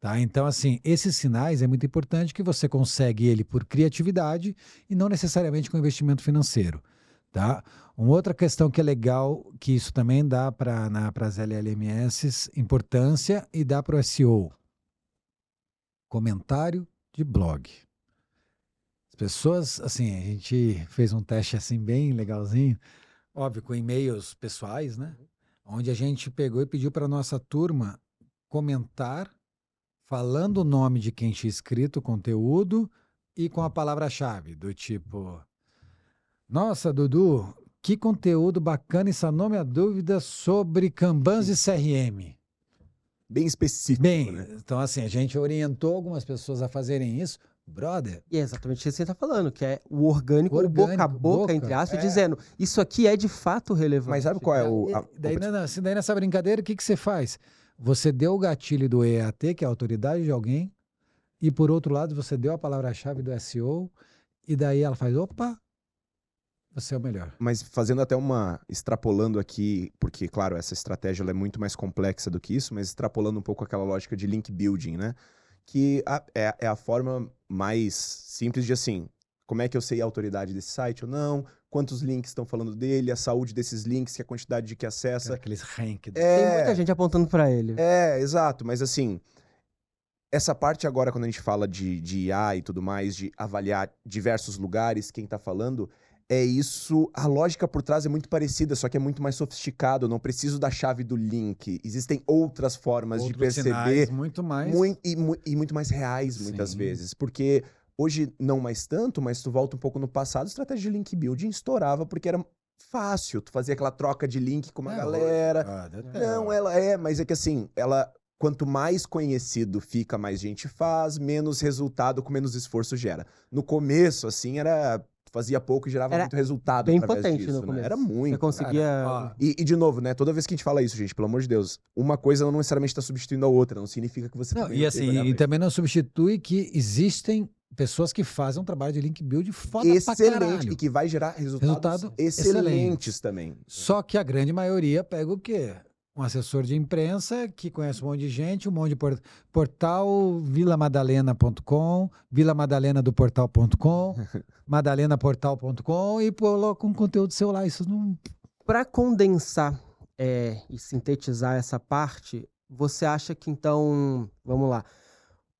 Tá? Então, assim, esses sinais é muito importante que você consegue ele por criatividade e não necessariamente com investimento financeiro. Tá? Uma outra questão que é legal, que isso também dá para as LLMS, importância e dá para o SEO. Comentário de blog. As pessoas, assim, a gente fez um teste assim bem legalzinho, óbvio, com e-mails pessoais, né? Onde a gente pegou e pediu para nossa turma comentar, falando o nome de quem tinha escrito o conteúdo e com a palavra-chave, do tipo: nossa, Dudu, que conteúdo bacana, isso não me dúvida sobre Kanban e CRM. Bem específico, Bem, né? então assim, a gente orientou algumas pessoas a fazerem isso. Brother, E é exatamente isso que você está falando, que é o orgânico, o Orgânico, boca a boca, entre aspas, é. dizendo, isso aqui é de fato relevante. Mas sabe qual é o... daí nessa brincadeira, o que você faz? Você deu o gatilho do EAT, que é a autoridade de alguém, e por outro lado você deu a palavra-chave do SEO, e daí ela faz, opa, você é o melhor. Mas fazendo até extrapolando aqui, porque, claro, essa estratégia ela é muito mais complexa do que isso, mas extrapolando um pouco aquela lógica de link building, né? Que é a forma mais simples de, assim, como é que eu sei a autoridade desse site ou não, quantos links estão falando dele, a saúde desses links, que a quantidade de que acessa. Aqueles rank. Tem muita gente apontando para ele. Exato, mas assim, essa parte agora, quando a gente fala de IA e tudo mais, de avaliar diversos lugares, quem tá falando, isso, a lógica por trás é muito parecida, só que é muito mais sofisticado, eu não preciso da chave do link, existem outras formas de perceber, sinais, muito mais... e muito mais reais, muitas vezes, porque hoje não mais tanto, mas tu volta um pouco no passado, a estratégia de link building estourava porque era fácil, tu fazia aquela troca de link com uma galera, não, ela mas é que assim, quanto mais conhecido fica, mais gente faz, menos resultado com menos esforço gera. No começo, assim, fazia pouco e gerava muito resultado bem através potente disso, no né? começo. Era muito. Você conseguia... Cara, E, de novo, né? Toda vez que a gente fala isso, gente, pelo amor de Deus, uma coisa não necessariamente está substituindo a outra, não significa que você não, também e não assim, tem que olhar e pra também não substitui que existem pessoas que fazem um trabalho de link build foda pra excelente caralho. e que vai gerar resultados excelentes também. Só que a grande maioria pega o quê? Um assessor de imprensa que conhece um monte de gente, um monte de portal vilamadalena.com, vilamadalenadoportal.com, madalenaportal.com e coloca um conteúdo seu lá. Isso não... Para condensar e sintetizar essa parte, você acha que então, vamos lá,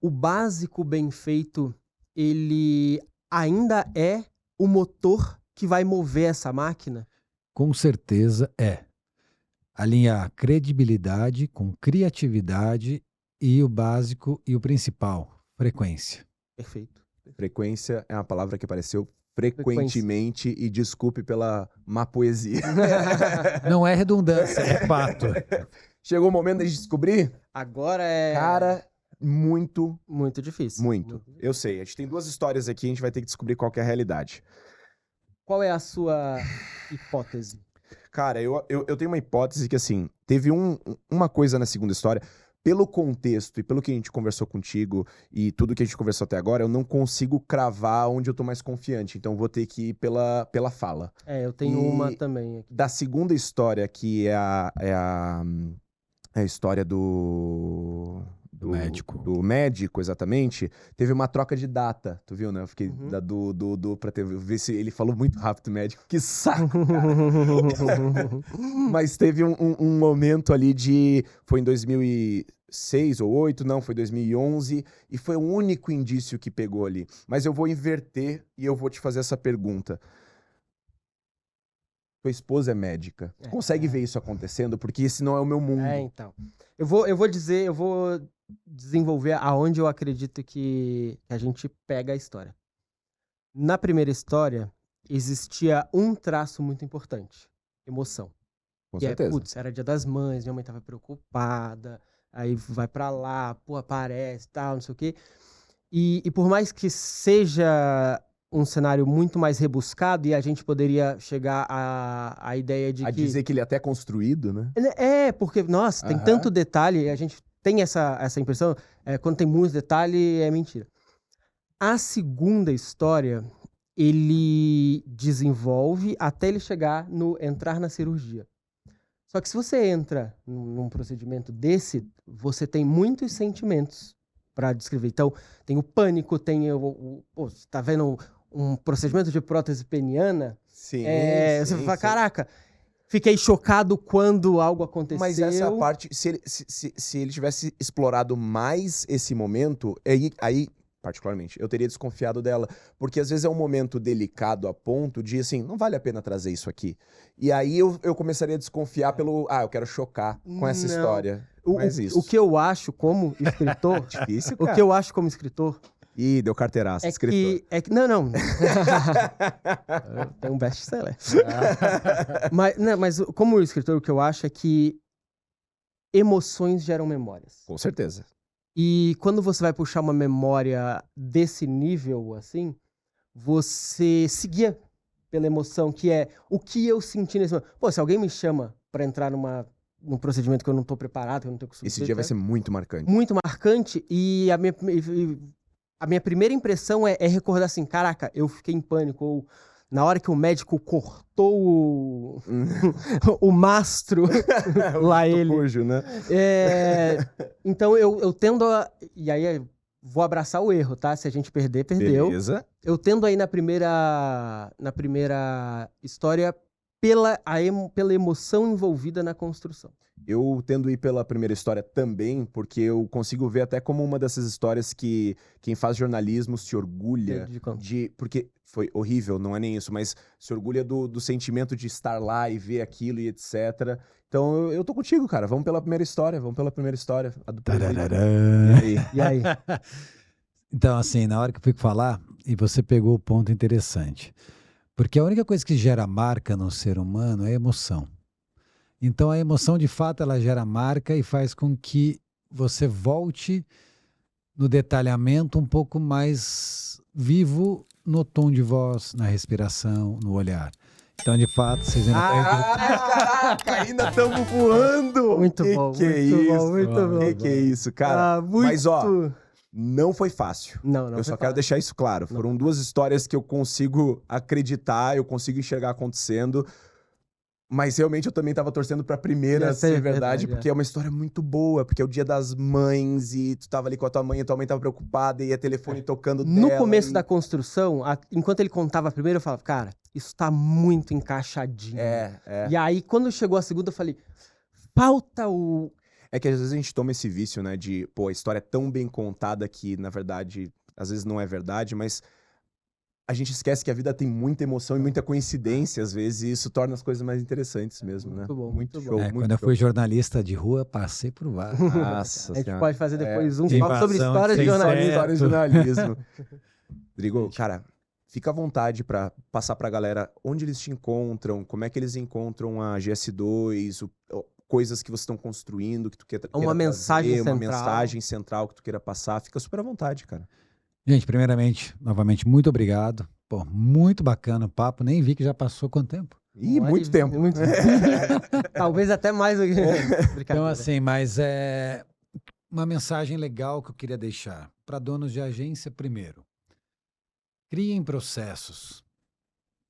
o básico bem feito, ele ainda é o motor que vai mover essa máquina? Com certeza é. Alinhar credibilidade com criatividade e o básico e o principal, frequência. Perfeito. Frequência é uma palavra que apareceu frequentemente e desculpe pela má poesia. Não é redundância, é fato. Chegou o momento de descobrir? Agora é... Cara, muito difícil. Muito. Eu sei. A gente tem duas histórias aqui, a gente vai ter que descobrir qual que é a realidade. Qual é a sua hipótese? Cara, eu tenho uma hipótese que, assim, teve uma coisa na segunda história. Pelo contexto e pelo que a gente conversou contigo e tudo que a gente conversou até agora, eu não consigo cravar onde eu tô mais confiante. Então, vou ter que ir pela fala. Eu tenho uma também aqui. Da segunda história, que é a história do médico. Do médico, exatamente, teve uma troca de data, tu viu, né? Eu fiquei da do pra ver se ele falou muito rápido, médico, que saco, cara. Mas teve um momento ali foi em 2006 ou 2008, não, foi 2011, e foi o único indício que pegou ali. Mas eu vou inverter e eu vou te fazer essa pergunta. Tua esposa é médica. Tu consegue ver isso acontecendo? Porque esse não é o meu mundo. Então. Eu vou desenvolver aonde eu acredito que a gente pega a história. Na primeira história, existia um traço muito importante: emoção. Com E certeza. putz, era Dia das Mães, minha mãe tava preocupada, aí vai pra lá, pô, aparece, tal, não sei o quê. E por mais que seja um cenário muito mais rebuscado, e a gente poderia chegar à ideia de A que... dizer que ele é até construído, né? Porque, nossa, tem Aham. tanto detalhe, e a gente tem essa impressão, quando tem muito detalhe, é mentira. A segunda história, ele desenvolve até ele chegar no entrar na cirurgia. Só que se você entra num procedimento desse, você tem muitos sentimentos para descrever. Então, tem o pânico, tem pô, você tá vendo um procedimento de prótese peniana? Sim, Você sim, fala, sim. caraca, fiquei chocado quando algo aconteceu. Mas essa é a parte, se ele tivesse explorado mais esse momento, aí, particularmente, eu teria desconfiado dela. Porque às vezes é um momento delicado a ponto de, assim, não vale a pena trazer isso aqui. E aí eu começaria a desconfiar pelo, eu quero chocar com essa Não. história. Mas isso. O que eu acho como escritor... Difícil, O cara. que eu acho como escritor Ih, deu carteiraça, escritor. Não. Tem um best-seller. Mas como escritor, o que eu acho é que emoções geram memórias. Com certeza. E quando você vai puxar uma memória desse nível, assim, você se guia pela emoção, que é o que eu senti nesse momento. Pô, se alguém me chama pra entrar num procedimento que eu não tô preparado, que eu não tenho costume. Esse dia vai ser muito marcante. Muito marcante, e a minha primeira impressão é recordar assim, caraca, eu fiquei em pânico, ou na hora que o médico cortou o mastro, lá ele. Fujo, né? Então eu tendo a... E aí vou abraçar o erro, tá? Se a gente perder, perdeu. Beleza. Eu tendo aí na primeira história pela emoção envolvida na construção. Eu tendo ir pela primeira história também, porque eu consigo ver até como uma dessas histórias que quem faz jornalismo se orgulha porque foi horrível, não é nem isso, mas se orgulha do sentimento de estar lá e ver aquilo e etc. Então eu tô contigo, cara. Vamos pela primeira história, a do presídio. E aí? Então, assim, na hora que eu fui falar, e você pegou o ponto interessante. Porque a única coisa que gera marca no ser humano é a emoção. Então, a emoção, de fato, ela gera marca e faz com que você volte no detalhamento um pouco mais vivo no tom de voz, na respiração, no olhar. Então, de fato, vocês ainda caraca, ainda estamos voando! Muito bom, muito bom. Que é isso, cara? Mas, ó, não foi fácil. Não eu só quero deixar isso claro. Foram duas histórias que eu consigo acreditar, eu consigo enxergar acontecendo. Mas realmente eu também tava torcendo pra primeira ser verdade, porque é uma história muito boa, porque é o Dia das Mães e tu tava ali com a tua mãe tava preocupada e a telefone tocando dela. No começo da construção, enquanto ele contava a primeira, eu falava, cara, isso tá muito encaixadinho. E aí, quando chegou a segunda, eu falei, falta o... É que às vezes a gente toma esse vício, né, de, pô, a história é tão bem contada que, na verdade, às vezes não é verdade, mas... A gente esquece que a vida tem muita emoção e muita coincidência, às vezes, e isso torna as coisas mais interessantes mesmo, né? Muito bom, muito show. Quando eu fui jornalista de rua, passei por vários. Nossa, a gente pode fazer depois um papo sobre invasão histórias de jornalismo. Histórias de jornalismo. Rodrigo, cara, fica à vontade para passar pra galera onde eles te encontram, como é que eles encontram a GS2, coisas que vocês estão construindo, que tu queira uma mensagem trazer, central. Uma mensagem central que tu queira passar. Fica super à vontade, cara. Gente, primeiramente, novamente, muito obrigado. Pô, muito bacana o papo. Nem vi que já passou quanto tempo? Ih, muito tempo. Muito tempo. Talvez até mais do que... Então, assim, mas é uma mensagem legal que eu queria deixar para donos de agência primeiro. Criem processos.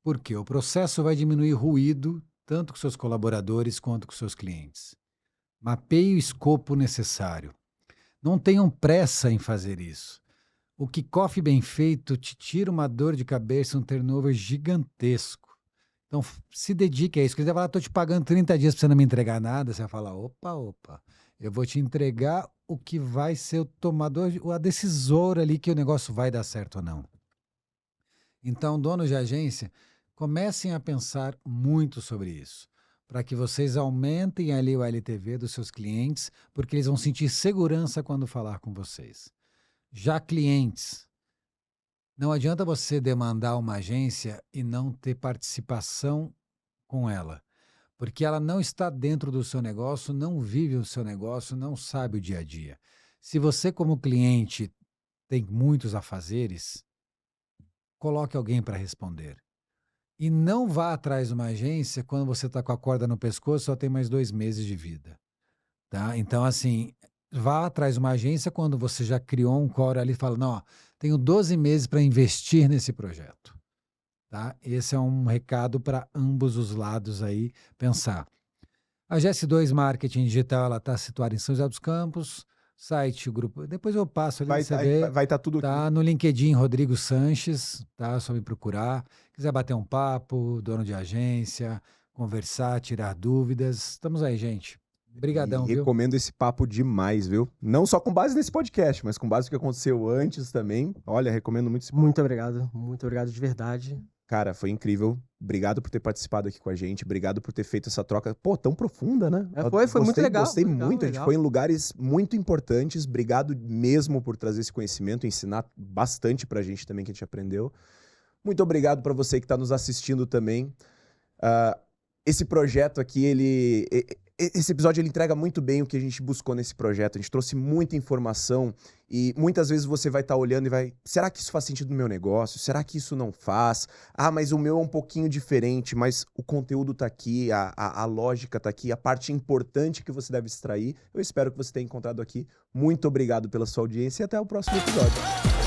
Por quê? O processo vai diminuir ruído tanto com seus colaboradores quanto com seus clientes. Mapeie o escopo necessário. Não tenham pressa em fazer isso. O kickoff bem feito te tira uma dor de cabeça, um turnover gigantesco. Então, se dedique a isso. Porque ele vai falar, estou te pagando 30 dias para você não me entregar nada. Você vai falar, opa, eu vou te entregar o que vai ser o tomador, a decisora ali que o negócio vai dar certo ou não. Então, donos de agência, comecem a pensar muito sobre isso, para que vocês aumentem ali o LTV dos seus clientes, porque eles vão sentir segurança quando falar com vocês. Já clientes, não adianta você demandar uma agência e não ter participação com ela, porque ela não está dentro do seu negócio, não vive o seu negócio, não sabe o dia a dia. Se você, como cliente, tem muitos afazeres, coloque alguém para responder. E não vá atrás de uma agência quando você está com a corda no pescoço e só tem mais 2 meses de vida. Tá? Então, assim, vá atrás de uma agência quando você já criou um core ali e fala, não, ó, tenho 12 meses para investir nesse projeto. Tá? Esse é um recado para ambos os lados aí pensar. A GS2 Marketing Digital, ela está situada em São José dos Campos, site, grupo, depois eu passo ali, você vê. Vai estar tudo Tá aqui. no LinkedIn, Rodrigo Sanches, tá? Só me procurar. Quiser bater um papo, dono de agência, conversar, tirar dúvidas, estamos aí, gente. Obrigadão, E viu? recomendo esse papo demais, viu? Não só com base nesse podcast, mas com base no que aconteceu antes também. Olha, recomendo muito esse papo. Muito obrigado de verdade. Cara, foi incrível. Obrigado por ter participado aqui com a gente. Obrigado por ter feito essa troca, pô, tão profunda, né? Foi muito legal. Gostei foi muito. A gente legal. foi em lugares muito importantes. Obrigado mesmo por trazer esse conhecimento, ensinar bastante pra gente também que a gente aprendeu. Muito obrigado para você que está nos assistindo também. Esse projeto aqui, esse episódio ele entrega muito bem o que a gente buscou nesse projeto. A gente trouxe muita informação e muitas vezes você vai estar olhando e vai... Será que isso faz sentido no meu negócio? Será que isso não faz? Ah, mas o meu é um pouquinho diferente, mas o conteúdo tá aqui, a lógica tá aqui, a parte importante que você deve extrair. Eu espero que você tenha encontrado aqui. Muito obrigado pela sua audiência e até o próximo episódio.